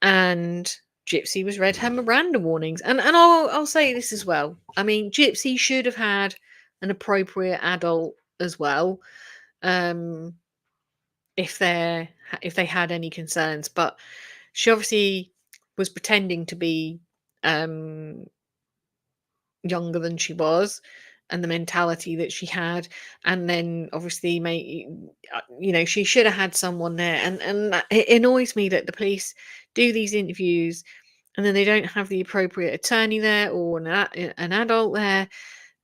and Gypsy was read her Miranda warnings. And I'll say this as well. I mean, Gypsy should have had an appropriate adult as well, if they had any concerns. But she obviously was pretending to be younger than she was, and the mentality that she had, and then obviously she should have had someone there. And it annoys me that the police do these interviews and then they don't have the appropriate attorney there or an adult there,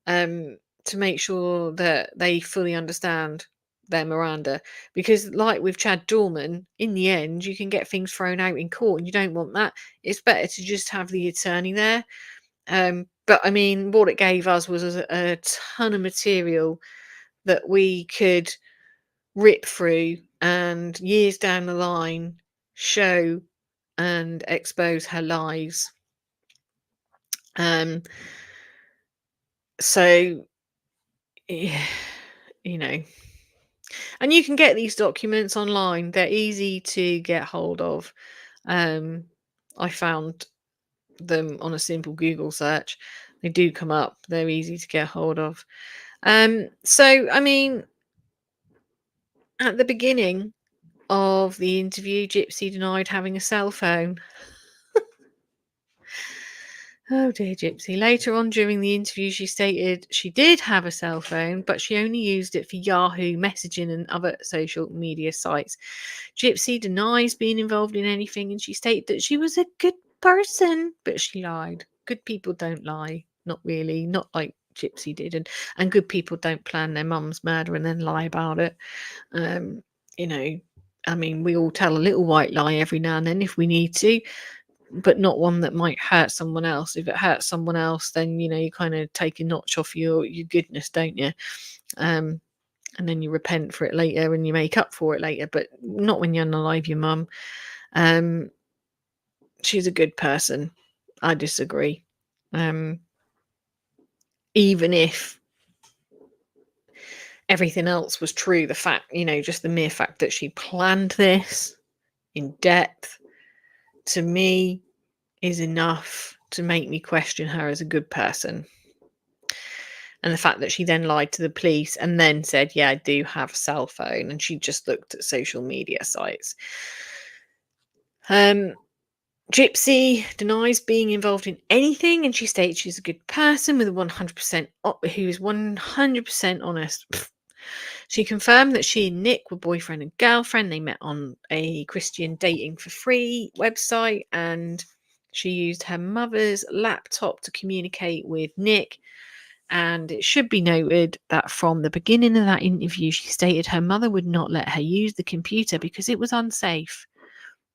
to make sure that they fully understand their Miranda. Because like with Chad Dorman, in the end you can get things thrown out in court and you don't want that. It's better to just have the attorney there. But I mean, what it gave us was a ton of material that we could rip through and years down the line show and expose her lies. So, yeah, and you can get these documents online. They're easy to get hold of. I found them on a simple Google search. They do come up. They're easy to get hold of. So, I mean, at the beginning of the interview, Gypsy denied having a cell phone. Oh dear, Gypsy. Later on during the interview, she stated she did have a cell phone, but she only used it for Yahoo messaging and other social media sites. Gypsy denies being involved in anything, and she stated that she was a good person, but she lied. Good people don't lie. Not really. Not like Gypsy did. And good people don't plan their mum's murder and then lie about it. You know, I mean, we all tell a little white lie every now and then if we need to, but not one that might hurt someone else. If it hurts someone else, then, you know, you kind of take a notch off your goodness, don't you? And then you repent for it later and you make up for it later, but not when you're unalive your mum. She's a good person. I disagree. Even if everything else was true, the fact, you know, just the mere fact that she planned this in depth, to me, is enough to make me question her as a good person. And the fact that she then lied to the police and then said, yeah, I do have a cell phone, and she just looked at social media sites. Gypsy denies being involved in anything, and she states she's a good person with a 100% who is 100% honest. She confirmed that she and Nick were boyfriend and girlfriend. They met on a Christian dating for free website, and she used her mother's laptop to communicate with Nick. And it should be noted that from the beginning of that interview, she stated her mother would not let her use the computer because it was unsafe.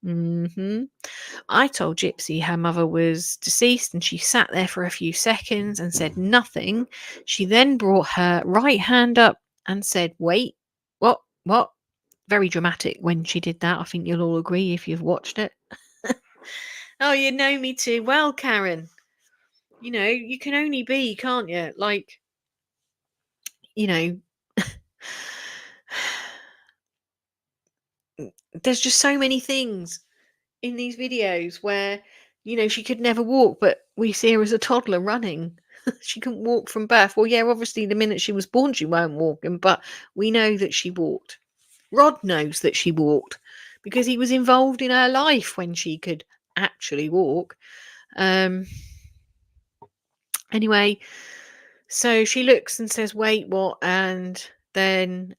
I told Gypsy her mother was deceased, and she sat there for a few seconds and said nothing. She then brought her right hand up and said, wait, what? Very dramatic when she did that. I think you'll all agree if you've watched it. Oh, you know me too well, Karen. You know, you can only be, can't you? Like, you know, there's just so many things in these videos where, you know, she could never walk, but we see her as a toddler running. She couldn't walk from birth. Well, yeah, obviously the minute she was born, she weren't walking, but we know that she walked. Rod knows that she walked because he was involved in her life when she could actually walk. Anyway, so she looks and says, wait, what? And then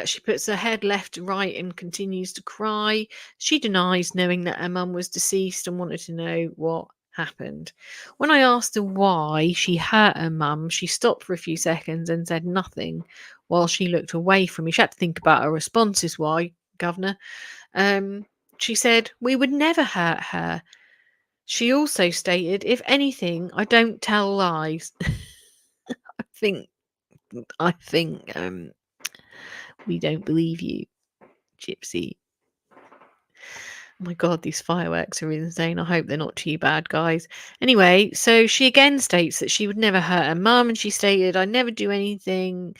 she puts her head left to right and continues to cry. She denies knowing that her mum was deceased and wanted to know what happened. When I asked her why she hurt her mum, she stopped for a few seconds and said nothing while she looked away from me. She had to think about her responses. Why, Governor? She said, we would never hurt her. She also stated, if anything, I don't tell lies. I think we don't believe you, Gypsy. Oh my God, these fireworks are insane. I hope they're not too bad, guys. Anyway, so she again states that she would never hurt her mum, and she stated, I never do anything.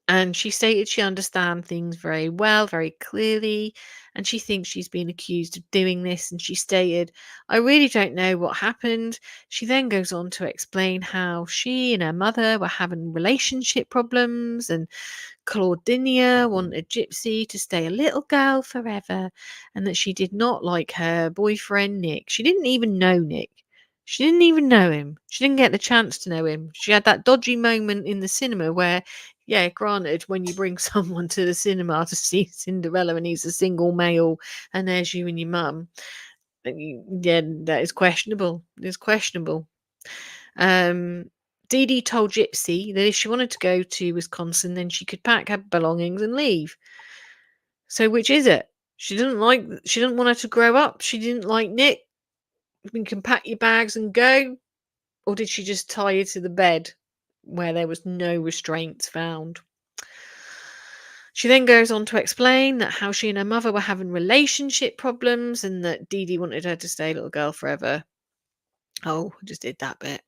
And she stated she understands things very well, very clearly, and she thinks she's been accused of doing this. And she stated, I really don't know what happened. She then goes on to explain how she and her mother were having relationship problems, and Claudinia wanted Gypsy to stay a little girl forever, and that she did not like her boyfriend, Nick. She didn't even know Nick. She didn't even know him. She didn't get the chance to know him. She had that dodgy moment in the cinema where, yeah, granted, when you bring someone to the cinema to see Cinderella and he's a single male and there's you and your mum, yeah, that is questionable. It's questionable. Dee Dee told Gypsy that if she wanted to go to Wisconsin, then she could pack her belongings and leave. So which is it? She didn't want her to grow up. She didn't like Nick. You can pack your bags and go. Or did she just tie you to the bed where there was no restraints found? She then goes on to explain that how she and her mother were having relationship problems and that Dee Dee wanted her to stay a little girl forever. Oh, I just did that bit.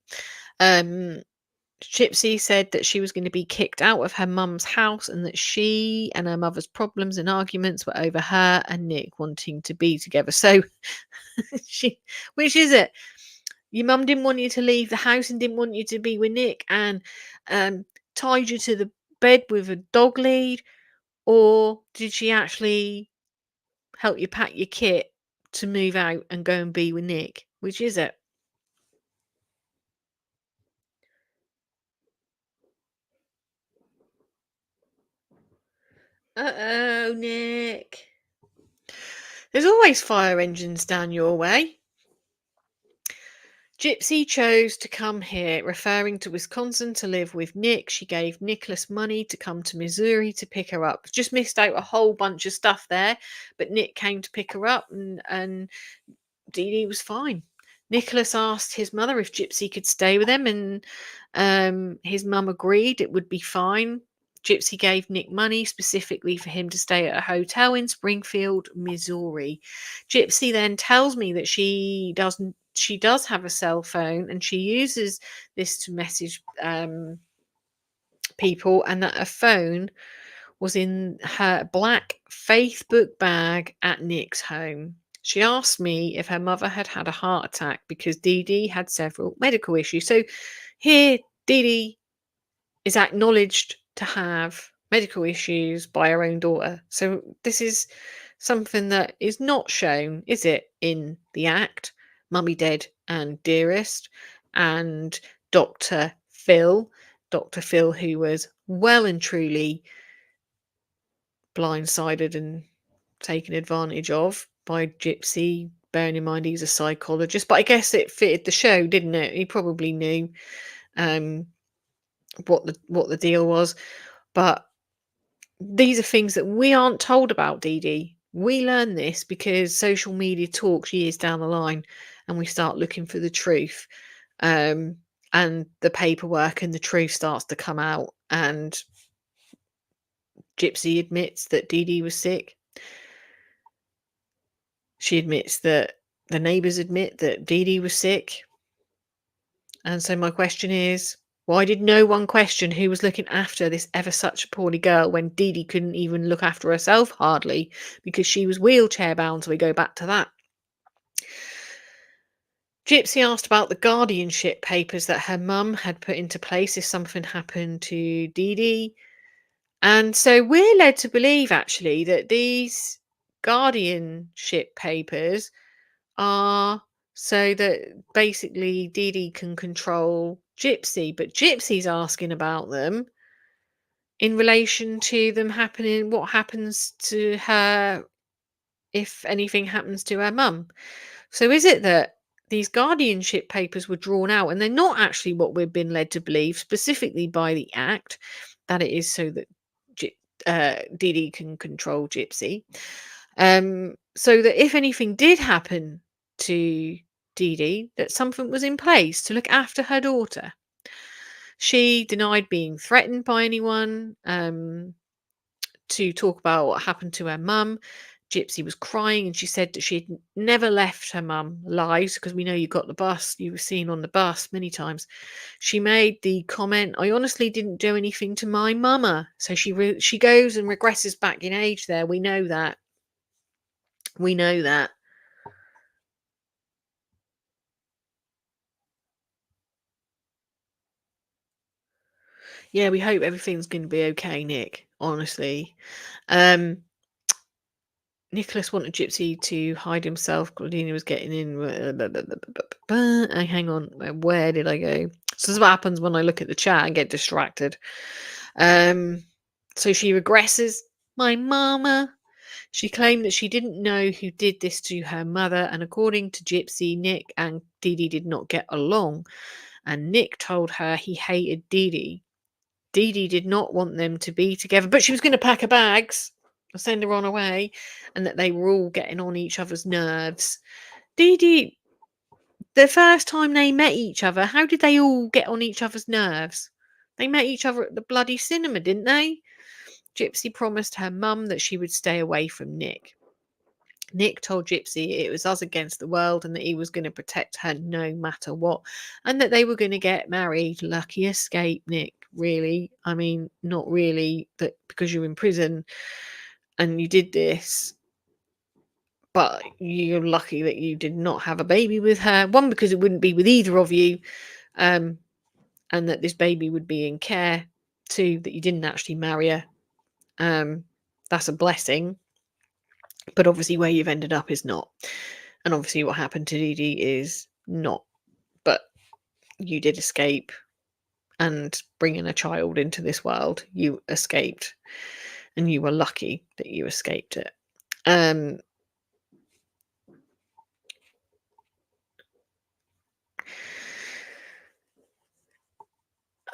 Gypsy said that she was going to be kicked out of her mum's house and that she and her mother's problems and arguments were over her and Nick wanting to be together. So, which is it? Your mum didn't want you to leave the house and didn't want you to be with Nick and tied you to the bed with a dog lead? Or did she actually help you pack your kit to move out and go and be with Nick? Which is it? Uh-oh, Nick. There's always fire engines down your way. Gypsy chose to come here, referring to Wisconsin to live with Nick. She gave Nicholas money to come to Missouri to pick her up. Just missed out a whole bunch of stuff there, but Nick came to pick her up, and Dee Dee was fine. Nicholas asked his mother if Gypsy could stay with him, and his mum agreed it would be fine. Gypsy gave Nick money specifically for him to stay at a hotel in Springfield, Missouri. Gypsy then tells me that she does have a cell phone and she uses this to message people, and that a phone was in her black Facebook bag at Nick's home. She asked me if her mother had had a heart attack because Dee Dee had several medical issues. So here, Dee Dee is acknowledged to have medical issues by her own daughter. So this is something that is not shown, is it, in the act? Mummy Dead and Dearest and Dr. Phil, who was well and truly blindsided and taken advantage of by Gypsy, bearing in mind he's a psychologist. But I guess it fitted the show, didn't it? He probably knew what the deal was. But these are things that we aren't told about Dee Dee. We learn this because social media talks years down the line and we start looking for the truth. And the paperwork and the truth starts to come out, and Gypsy admits that Dee Dee was sick. She admits that the neighbours admit that Dee Dee was sick. And so my question is, why did no one question who was looking after this ever such a poorly girl when Dee Dee couldn't even look after herself hardly because she was wheelchair bound? So we go back to that. Gypsy asked about the guardianship papers that her mum had put into place if something happened to Dee Dee. And so we're led to believe actually that these guardianship papers are so that basically Dee Dee can control Gypsy, but Gypsy's asking about them in relation to them happening, what happens to her if anything happens to her mum. So is it that these guardianship papers were drawn out and they're not actually what we've been led to believe, specifically by the Act, that it is so that Dee Dee can control Gypsy? So that if anything did happen to Dee Dee, that something was in place to look after her daughter. She denied being threatened by anyone to talk about what happened to her mum. Gypsy was crying and she said that she had never left her mum alive because we know you got the bus, you were seen on the bus many times. She made the comment, "I honestly didn't do anything to my mama." So she goes and regresses back in age there. We know that. We know that. Yeah, we hope everything's going to be okay, Nick, honestly. Nicholas wanted Gypsy to hide himself. Claudina was getting in. Hang on, where did I go? So this is what happens when I look at the chat and get distracted. So she regresses. My mama. She claimed that she didn't know who did this to her mother, and according to Gypsy, Nick and Dee Dee did not get along, and Nick told her he hated Dee Dee. Dee Dee did not want them to be together, but she was going to pack her bags and send her on her way, and that they were all getting on each other's nerves. Dee Dee, the first time they met each other, how did they all get on each other's nerves? They met each other at the bloody cinema, didn't they? Gypsy promised her mum that she would stay away from Nick. Nick told Gypsy it was us against the world and that he was going to protect her no matter what, and that they were going to get married. Lucky escape, Nick, really. I mean, not really, that because you're in prison and you did this, but you're lucky that you did not have a baby with her. One, because it wouldn't be with either of you, and that this baby would be in care. Two, that you didn't actually marry her. That's a blessing. But obviously where you've ended up is not. And obviously what happened to Dee Dee is not. But you did escape, and bringing a child into this world, you escaped. And you were lucky that you escaped it.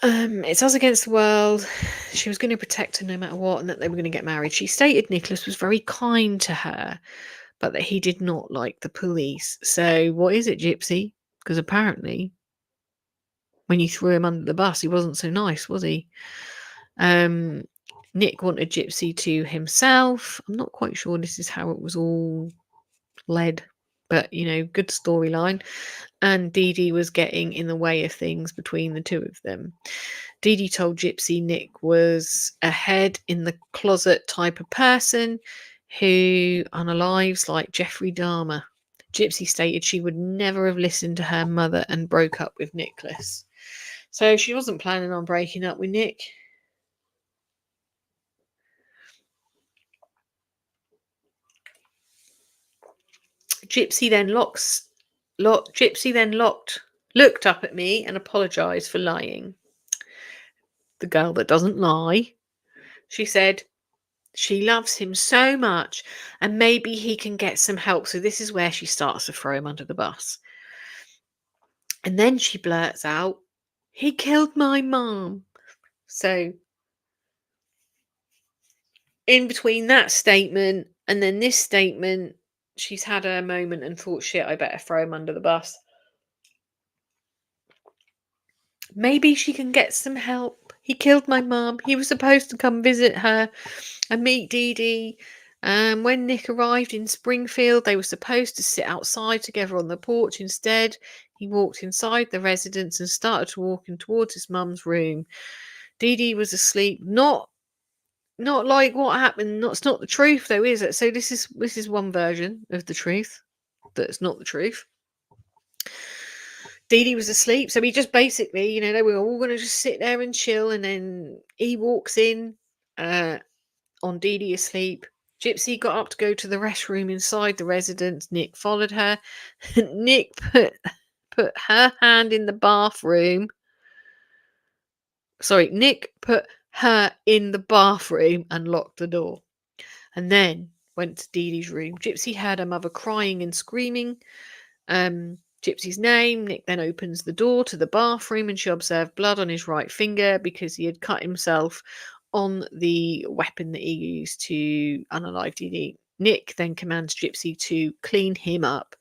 It's us against the world. She was going to protect her no matter what, and that they were going to get married. She stated Nicholas was very kind to her, but that he did not like the police. So what is it, Gypsy? Because apparently, when you threw him under the bus, he wasn't so nice, was he? Nick wanted Gypsy to himself. I'm not quite sure this is how it was all led, but good storyline. And Dee Dee was getting in the way of things between the two of them. Dee Dee told Gypsy Nick was a head in the closet type of person who unalives like Jeffrey Dahmer. Gypsy stated she would never have listened to her mother and broke up with Nicholas. So she wasn't planning on breaking up with Nick. Gypsy then looked up at me and apologised for lying. The girl that doesn't lie. She said she loves him so much and maybe he can get some help. So this is where she starts to throw him under the bus. And then she blurts out, he killed my mom. So in between that statement and then this statement, she's had her moment and thought, shit, I better throw him under the bus. Maybe she can get some help. He killed my mum. He was supposed to come visit her and meet Dee Dee. When Nick arrived in Springfield, they were supposed to sit outside together on the porch. Instead, he walked inside the residence and started walking towards his mum's room. Dee Dee was asleep. Not like what happened. It's not the truth, though, is it? So this is one version of the truth that's not the truth. Dee Dee was asleep, so he just basically, they were all going to just sit there and chill, and then he walks in on Dee Dee asleep. Gypsy got up to go to the restroom inside the residence. Nick followed her. Nick put her hand in the bathroom. Sorry, Nick put her in the bathroom and locked the door. And then went to Dee Dee's room. Gypsy heard her mother crying and screaming. Gypsy's name. Nick then opens the door to the bathroom and she observed blood on his right finger because he had cut himself on the weapon that he used to unalive Dee Dee. Nick then commands Gypsy to clean him up,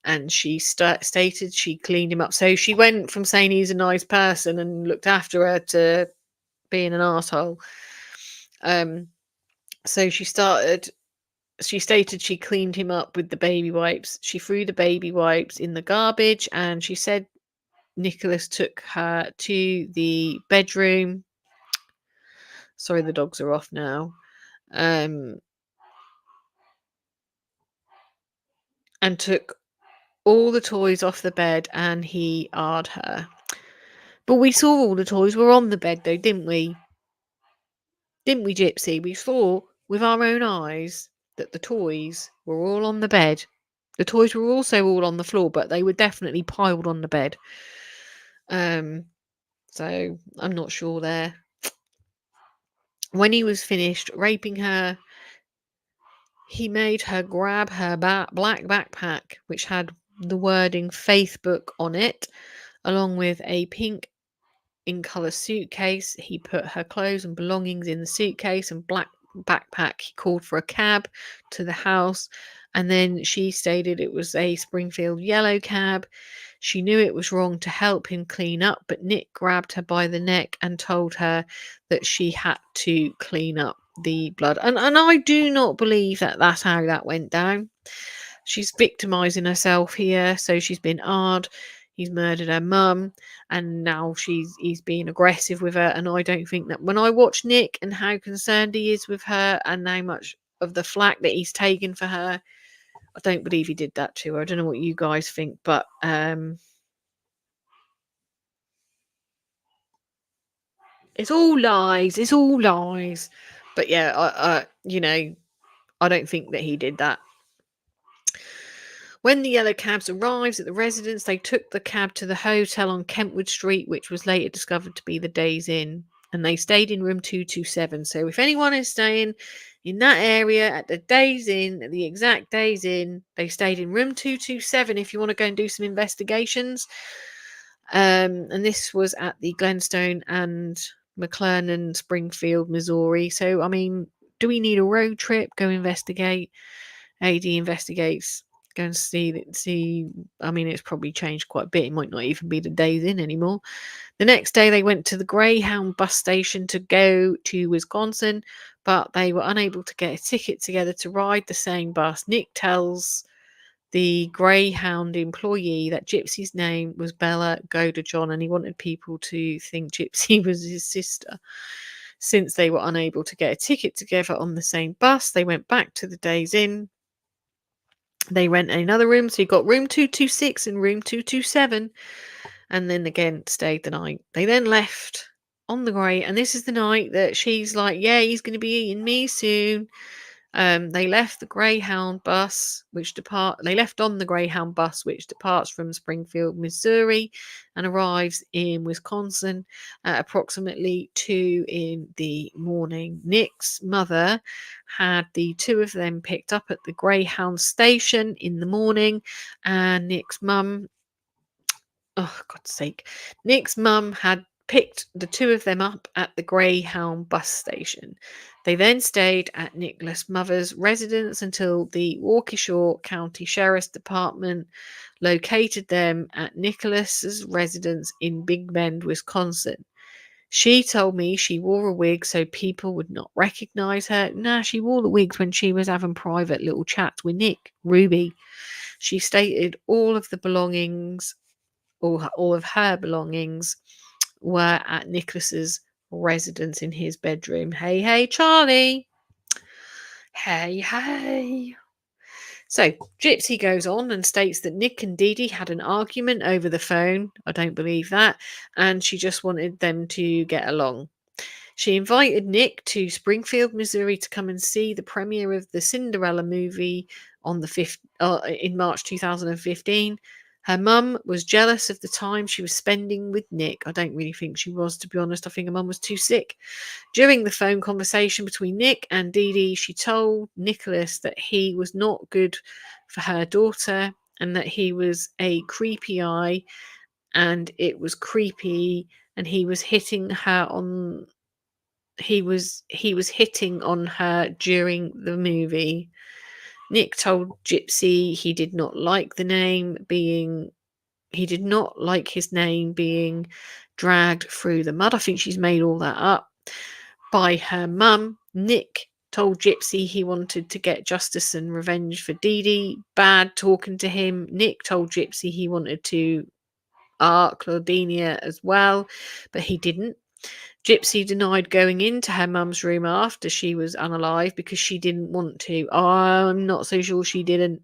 and she stated she cleaned him up. So she went from saying he's a nice person and looked after her to being an arsehole. So she stated she cleaned him up with the baby wipes. She threw the baby wipes in the garbage, and she said Nicholas took her to the bedroom. Sorry, the dogs are off now. And took all the toys off the bed and he AR'd her. But we saw all the toys were on the bed though, didn't we? Didn't we, Gypsy? We saw with our own eyes that the toys were all on the bed. The toys were also all on the floor, but they were definitely piled on the bed. So I'm not sure there. When he was finished raping her, he made her grab her black backpack, which had the wording Faith Book on it, along with a pink in colour suitcase. He put her clothes and belongings in the suitcase and black backpack. He called for a cab to the house, and then she stated it was a Springfield yellow cab. She knew it was wrong to help him clean up, but Nick grabbed her by the neck and told her that she had to clean up the blood. And I do not believe that that's how that went down. She's victimising herself here. So she's been AR'd. He's murdered her mum, and now he's being aggressive with her. And I don't think that when I watch Nick and how concerned he is with her and how much of the flack that he's taken for her, I don't believe he did that to her. I don't know what you guys think, but it's all lies. It's all lies. But yeah, I don't think that he did that. When the yellow cabs arrived at the residence, they took the cab to the hotel on Kentwood Street, which was later discovered to be the Days Inn, and they stayed in room 227. So if anyone is staying in that area at the Days Inn, at the exact Days Inn, they stayed in room 227 if you want to go and do some investigations. And this was at the Glenstone and McLernan, Springfield, Missouri. So, I mean, do we need a road trip? Go investigate. AD investigates. Go and see. I mean, it's probably changed quite a bit. It might not even be the days in anymore. The next day, they went to the Greyhound bus station to go to Wisconsin, but they were unable to get a ticket together to ride the same bus. Nick tells the Greyhound employee that Gypsy's name was Bella Godajohn, and he wanted people to think Gypsy was his sister. Since they were unable to get a ticket together on the same bus, they went back to the Days Inn. They rent another room, so you got room 226 and room 227, and then again stayed the night. They then left on the grey, and this is the night that she's like, yeah, he's going to be eating me soon. They left the Greyhound bus, They left on the Greyhound bus, which departs from Springfield, Missouri, and arrives in Wisconsin at approximately 2 in the morning. Nick's mother had the two of them picked up at the Greyhound station in the morning, and Nick's mum, oh God's sake, Nick's mum had picked the two of them up at the Greyhound bus station. They then stayed at Nicholas' mother's residence until the Waukesha County Sheriff's Department located them at Nicholas's residence in Big Bend, Wisconsin. She told me she wore a wig so people would not recognize her. Nah, she wore the wigs when she was having private little chats with Nick, Ruby. She stated all of her belongings were at Nicholas's residence in his bedroom. Hey, hey, Charlie. Hey, hey. So, Gypsy goes on and states that Nick and Dee Dee had an argument over the phone. I don't believe that. And she just wanted them to get along. She invited Nick to Springfield, Missouri to come and see the premiere of the Cinderella movie on in March 2015. Her mum was jealous of the time she was spending with Nick. I don't really think she was, to be honest. I think her mum was too sick. During the phone conversation between Nick and Dee Dee, she told Nicholas that he was not good for her daughter and that he was a creepy eye and it was creepy and he was hitting on her during the movie. Nick told Gypsy he did not like his name being dragged through the mud. I think she's made all that up by her mum. Nick told Gypsy he wanted to get justice and revenge for Dee Dee. Bad talking to him. Nick told Gypsy he wanted to Claudinia as well, but he didn't. Gypsy denied going into her mum's room after she was unalive because she didn't want to. I'm not so sure she didn't.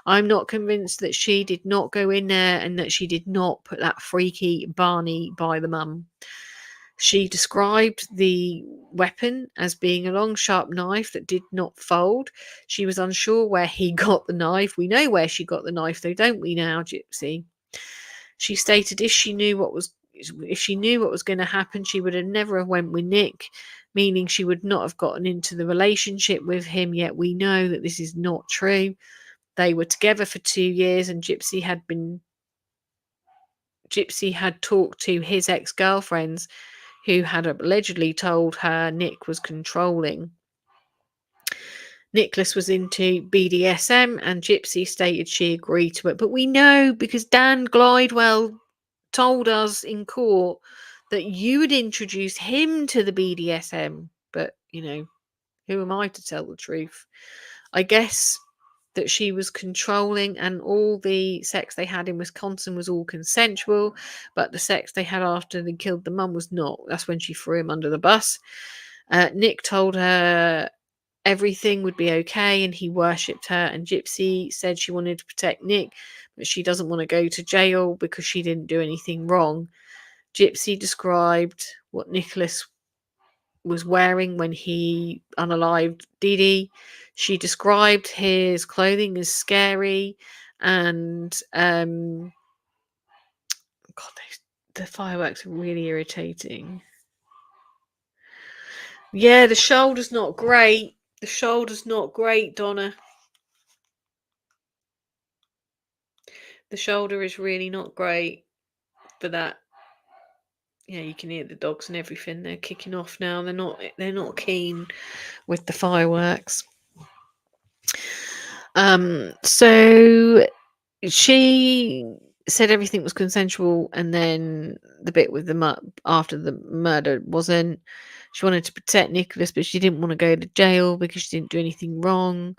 I'm not convinced that she did not go in there and that she did not put that freaky Barney by the mum. She described the weapon as being a long, sharp knife that did not fold. She was unsure where he got the knife. We know where she got the knife, though, don't we now, Gypsy? She stated if she knew what was going to happen, she would have never went with Nick, meaning she would not have gotten into the relationship with him. Yet we know that this is not true. They were together for 2 years, and Gypsy had talked to his ex-girlfriends who had allegedly told her Nick was controlling. Nicholas was into BDSM and Gypsy stated she agreed to it. But we know because Dan Glidewell told us in court that you would introduce him to the BDSM. But, who am I to tell the truth? I guess that she was controlling and all the sex they had in Wisconsin was all consensual, but the sex they had after they killed the mum was not. That's when she threw him under the bus. Nick told her everything would be okay and he worshipped her, and Gypsy said she wanted to protect Nick, but she doesn't want to go to jail because she didn't do anything wrong. Gypsy described what Nicholas was wearing when he unalived Dee Dee. She described his clothing as scary and God, the fireworks are really irritating. Yeah, the shoulder's not great. The shoulder's not great, Donna. The shoulder is really not great. But that, yeah, you can hear the dogs and everything. They're kicking off now. They're not keen with the fireworks. So she said everything was consensual, and then the bit with the after the murder wasn't. She wanted to protect Nicholas, but she didn't want to go to jail because she didn't do anything wrong.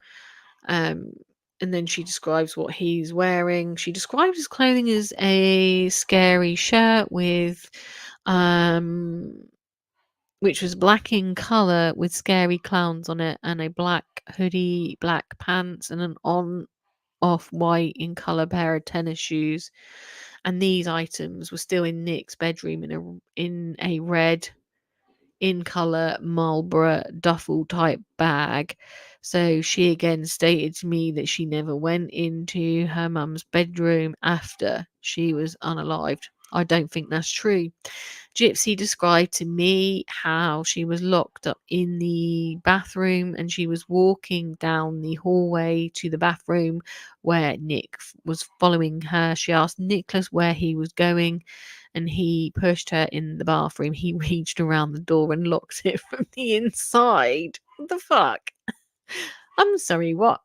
And then she describes what he's wearing. She describes his clothing as a scary shirt with which was black in colour with scary clowns on it, and a black hoodie, black pants, and an off-white in colour pair of tennis shoes. And these items were still in Nick's bedroom in a red in colour Marlborough duffel type bag. So she again stated to me that she never went into her mum's bedroom after she was unalived. I don't think that's true. Gypsy described to me how she was locked up in the bathroom and she was walking down the hallway to the bathroom where Nick was following her. She asked Nicholas where he was going and he pushed her in the bathroom. He reached around the door and locked it from the inside. What the fuck? I'm sorry, what?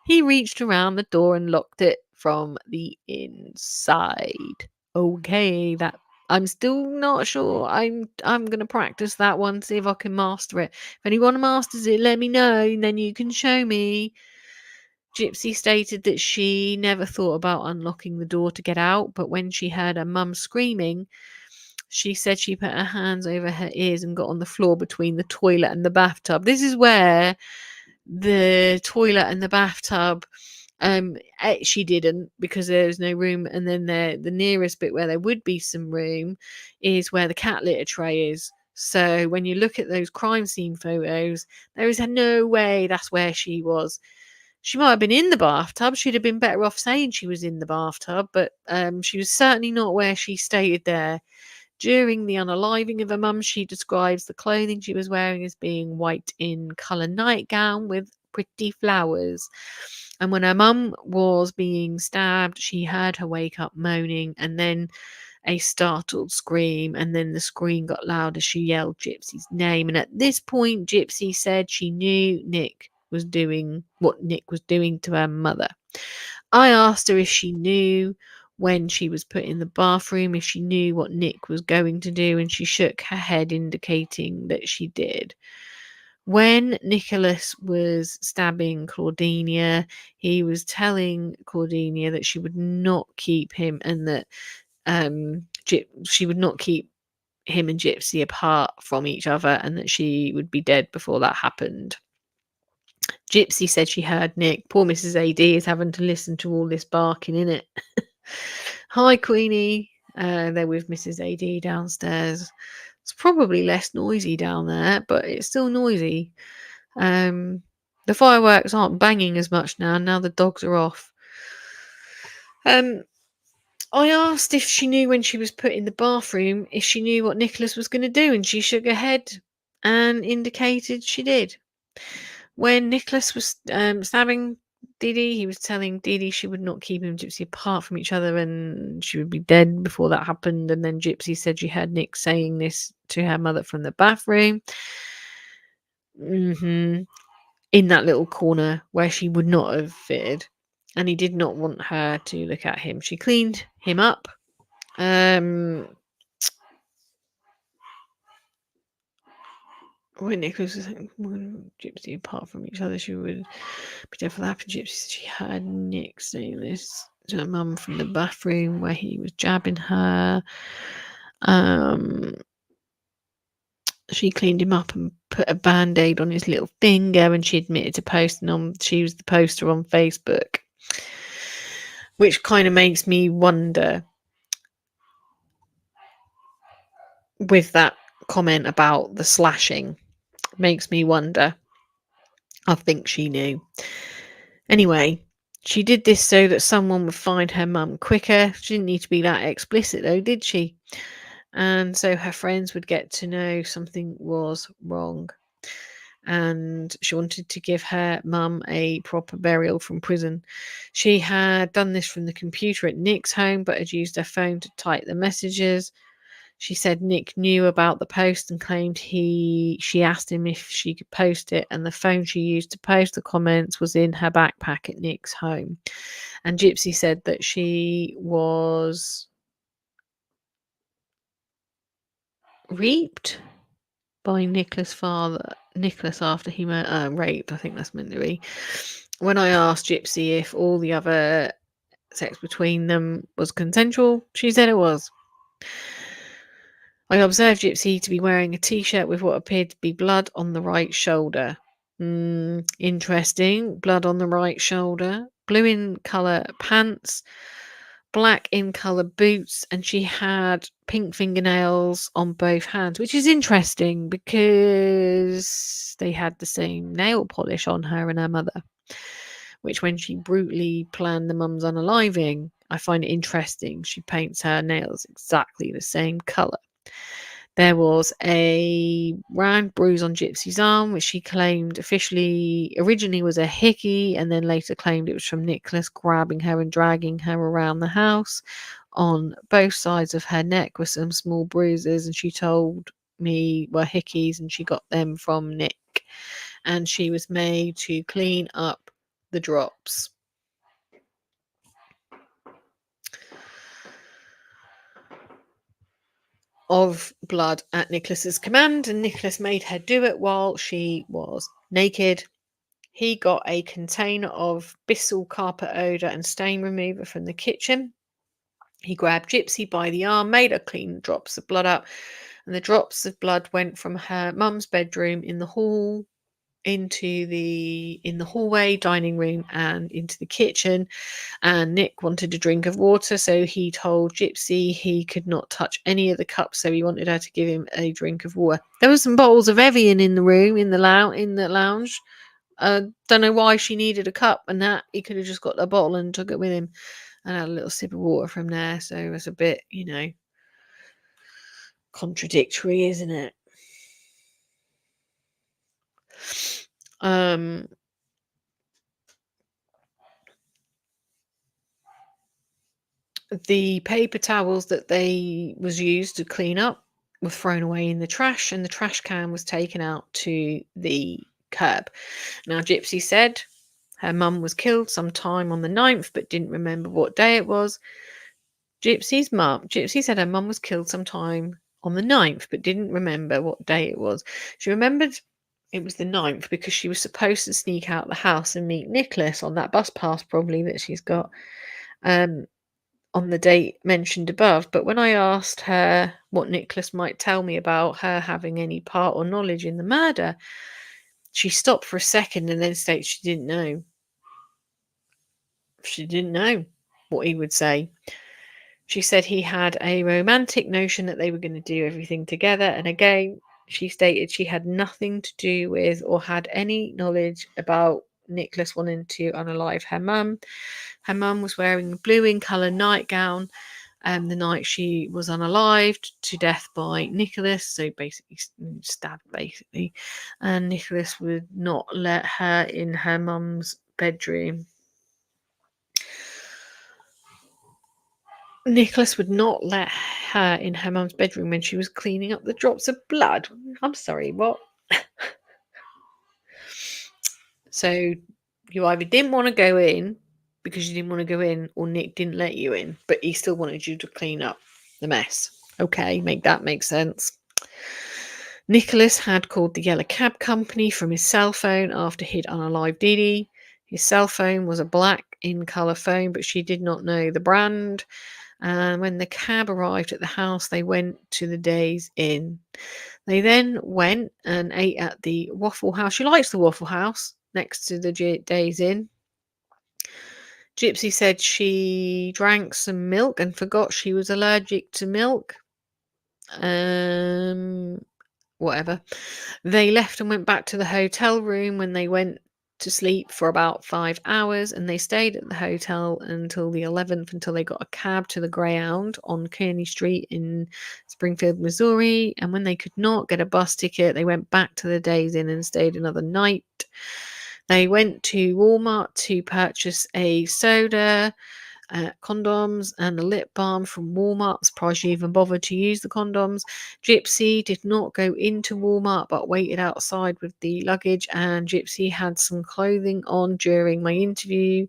He reached around the door and locked it from the inside. Okay, that I'm still not sure. I'm gonna practice that one, see if I can master it. If anyone masters it, let me know, and then you can show me. Gypsy stated that she never thought about unlocking the door to get out, but when she heard her mum screaming, she said she put her hands over her ears and got on the floor between the toilet and the bathtub. This is where the toilet and the bathtub, she didn't, because there was no room, and then the nearest bit where there would be some room is where the cat litter tray is. So when you look at those crime scene photos, there is no way that's where she was. She might have been in the bathtub. She'd have been better off saying she was in the bathtub, but she was certainly not where she stated there. During the unaliving of her mum, she describes the clothing she was wearing as being white in colour nightgown with pretty flowers. And when her mum was being stabbed, she heard her wake up moaning and then a startled scream, and then the scream got louder. She yelled Gypsy's name, and at this point, Gypsy said she knew Nick was doing what Nick was doing to her mother. I asked her if she knew when she was put in the bathroom, if she knew what Nick was going to do, and she shook her head, indicating that she did. When Nicholas was stabbing Claudinia, he was telling Claudinia that she would not keep him, and that she would not keep him and Gypsy apart from each other, and that she would be dead before that happened. Gypsy said she heard Nick. Poor Mrs. AD is having to listen to all this barking, innit? Hi, Queenie. They're with Mrs. AD downstairs. It's probably less noisy down there, but it's still noisy. The fireworks aren't banging as much now. Now the dogs are off. I asked if she knew when she was put in the bathroom, if she knew what Nicholas was going to do, and she shook her head and indicated she did. When Nicholas was stabbing Dee Dee, he was telling Dee Dee she would not keep him and Gypsy apart from each other and she would be dead before that happened. And then Gypsy said she heard Nick saying this to her mother from the bathroom. In that little corner where she would not have fitted. And he did not want her to look at him. She cleaned him up. When Nicholas was saying, Gypsy apart from each other, she would be dead for that. But Gypsy said she heard Nick saying this to her mum from the bathroom where he was jabbing her. She cleaned him up and put a band-aid on his little finger, and she admitted to posting on, she was the poster on Facebook. Which kind of makes me wonder, with that comment about the slashing, makes me wonder. I think she knew. Anyway, she did this so that someone would find her mum quicker. She didn't need to be that explicit though, did she? And so her friends would get to know something was wrong. and she wanted to give her mum a proper burial from prison. She had done this from the computer at Nick's home, but had used her phone to type the messages. She said Nick knew about the post and claimed she asked him if she could post it, and the phone she used to post the comments was in her backpack at Nick's home. And Gypsy said that she was raped by Nicholas' father. Nicholas after he raped, I think that's meant to be. When I asked Gypsy if all the other sex between them was consensual, she said it was. I observed Gypsy to be wearing a t-shirt with what appeared to be blood on the right shoulder. Interesting. Blood on the right shoulder. Blue in colour pants. Black in colour boots. And she had pink fingernails on both hands, which is interesting because they had the same nail polish on her and her mother, which when she brutally planned the mum's unaliving, I find it interesting. She paints her nails exactly the same colour. There was a round bruise on Gypsy's arm, which she claimed originally was a hickey, and then later claimed it was from Nicholas grabbing her and dragging her around the house. On both sides of her neck were some small bruises, and she told me were hickeys, and she got them from Nick. And she was made to clean up the drops. Of blood at Nicholas's command, and Nicholas made her do it while she was naked. He got a container of Bissell carpet odour and stain remover from the kitchen. He grabbed Gypsy by the arm, made her clean drops of blood up, and the drops of blood went from her mum's bedroom in the hall in the hallway, dining room, and into the kitchen. And Nick wanted a drink of water, so he told Gypsy he could not touch any of the cups, so he wanted her to give him a drink of water. There was some bottles of Evian in the room, in the lounge. Don't know why she needed a cup, and that he could have just got a bottle and took it with him and had a little sip of water from there. So it was a bit, contradictory, isn't it? The paper towels that they was used to clean up were thrown away in the trash, and the trash can was taken out to the curb. Now, Gypsy said her mum was killed sometime on the 9th, but didn't remember what day it was. Gypsy said her mum was killed sometime on the 9th, but didn't remember what day it was. She remembered it was the 9th because she was supposed to sneak out the house and meet Nicholas on that bus pass, probably, that she's got on the date mentioned above. But when I asked her what Nicholas might tell me about her having any part or knowledge in the murder, she stopped for a second and then stated she didn't know. She didn't know what he would say. She said he had a romantic notion that they were going to do everything together. And again, she stated she had nothing to do with or had any knowledge about Nicholas wanting to unalive her mum. Her mum was wearing a blue in colour nightgown the night she was unalived to death by Nicholas. So basically stabbed, basically. And Nicholas would not let her in her mum's bedroom. Nicholas would not let her in her mum's bedroom when she was cleaning up the drops of blood. I'm sorry, what? So you either didn't want to go in because you didn't want to go in, or Nick didn't let you in, but he still wanted you to clean up the mess. Okay, make sense. Nicholas had called the yellow cab company from his cell phone after he'd unalived Dee Dee. His cell phone was a black in colour phone, but she did not know the brand. And when the cab arrived at the house, they went to the Days Inn. They then went and ate at the Waffle House. She likes the Waffle House next to the Days Inn. Gypsy said she drank some milk and forgot she was allergic to milk. Whatever. They left and went back to the hotel room. When they went to sleep for about 5 hours, and they stayed at the hotel until the 11th, until they got a cab to the Greyhound on Kearney Street in Springfield, Missouri. And when they could not get a bus ticket, they went back to the Days Inn and stayed another night. They went to Walmart to purchase a soda, condoms, and a lip balm from Walmart. Surprised she even bothered to use the condoms. Gypsy did not go into Walmart but waited outside with the luggage, and Gypsy had some clothing on during my interview,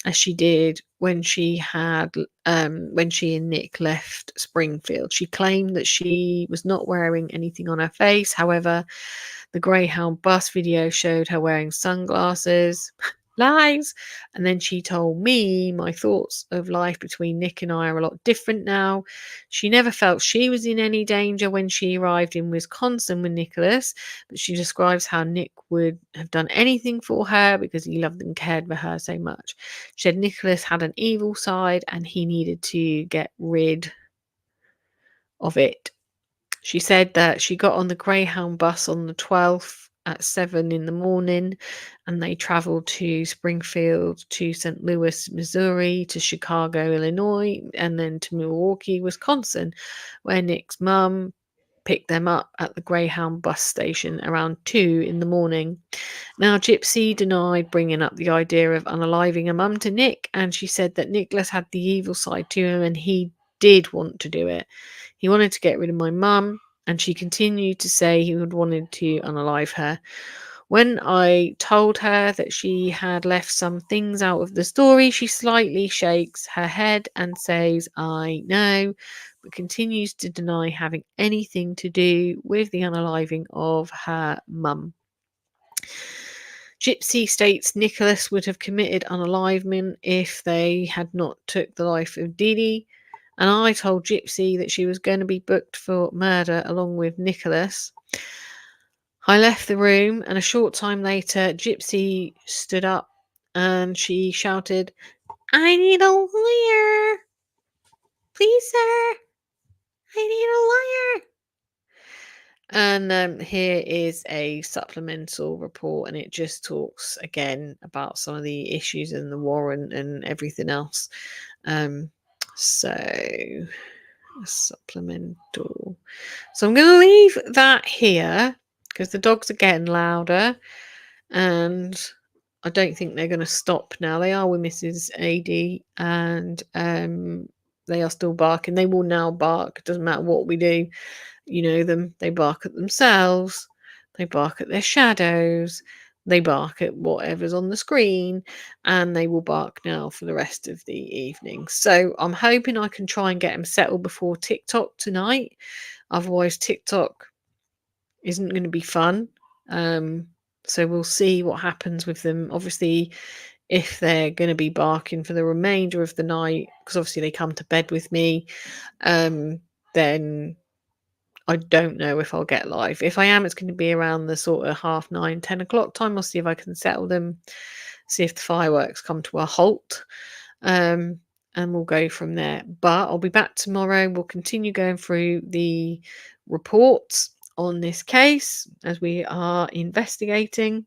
as she did when she and Nick left Springfield. She claimed that she was not wearing anything on her face. However, the Greyhound bus video showed her wearing sunglasses. Lies. And then she told me my thoughts of life between Nick and I are a lot different now. She never felt she was in any danger when she arrived in Wisconsin with Nicholas, but she describes how Nick would have done anything for her because he loved and cared for her so much. She said Nicholas had an evil side and he needed to get rid of it. She said that she got on the Greyhound bus on the 12th at 7 in the morning, and they travelled to Springfield, to St. Louis, Missouri, to Chicago, Illinois, and then to Milwaukee, Wisconsin, where Nick's mum picked them up at the Greyhound bus station around 2 in the morning. Now, Gypsy denied bringing up the idea of unaliving a mum to Nick, and she said that Nicholas had the evil side to him and he did want to do it. He wanted to get rid of my mum, and she continued to say he would wanted to unalive her. When I told her that she had left some things out of the story, she slightly shakes her head and says, "I know," but continues to deny having anything to do with the unaliving of her mum. Gypsy states Nicholas would have committed unalivement if they had not took the life of Dee Dee. And I told Gypsy that she was going to be booked for murder along with Nicholas. I left the room, and a short time later, Gypsy stood up and she shouted, "I need a lawyer! Please, sir! I need a lawyer!" And here is a supplemental report, and it just talks again about some of the issues in the warrant and everything else. So supplemental. So I'm going to leave that here because the dogs are getting louder, and I don't think they're going to stop now. They are with Mrs. AD, and they are still barking. They will now bark. It doesn't matter what we do. You know them. They bark at themselves. They bark at their shadows. They bark at whatever's on the screen, and they will bark now for the rest of the evening. So I'm hoping I can try and get them settled before TikTok tonight. Otherwise, TikTok isn't going to be fun. So we'll see what happens with them. Obviously, if they're going to be barking for the remainder of the night, because obviously they come to bed with me, then I don't know if I'll get live. If I am, it's going to be around the sort of 9:30, 10 o'clock time. I'll see if I can settle them, see if the fireworks come to a halt, and we'll go from there. But I'll be back tomorrow. We'll continue going through the reports on this case as we are investigating.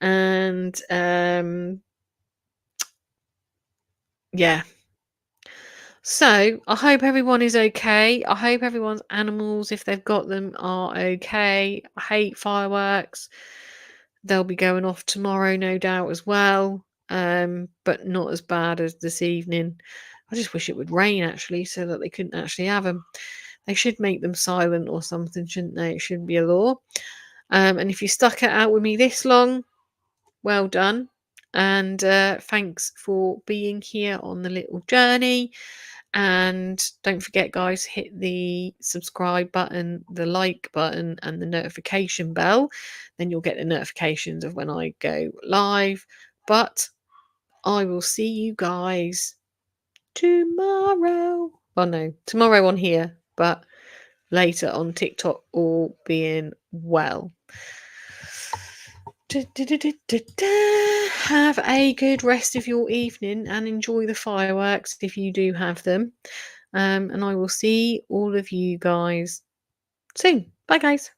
And yeah. So I hope everyone is okay. I hope everyone's animals, if they've got them, are okay. I hate fireworks. They'll be going off tomorrow, no doubt, as well. But not as bad as this evening. I just wish it would rain, actually, so that they couldn't actually have them. They should make them silent or something, shouldn't they? It should be a law. And if you stuck it out with me this long, well done. And thanks for being here on the little journey. And don't forget, guys, hit the subscribe button, the like button, and the notification bell. Then you'll get the notifications of when I go live. But I will see you guys tomorrow. Well, no, tomorrow on here, but later on TikTok, all being well. Have a good rest of your evening and enjoy the fireworks if you do have them. And I will see all of you guys soon. Bye, guys.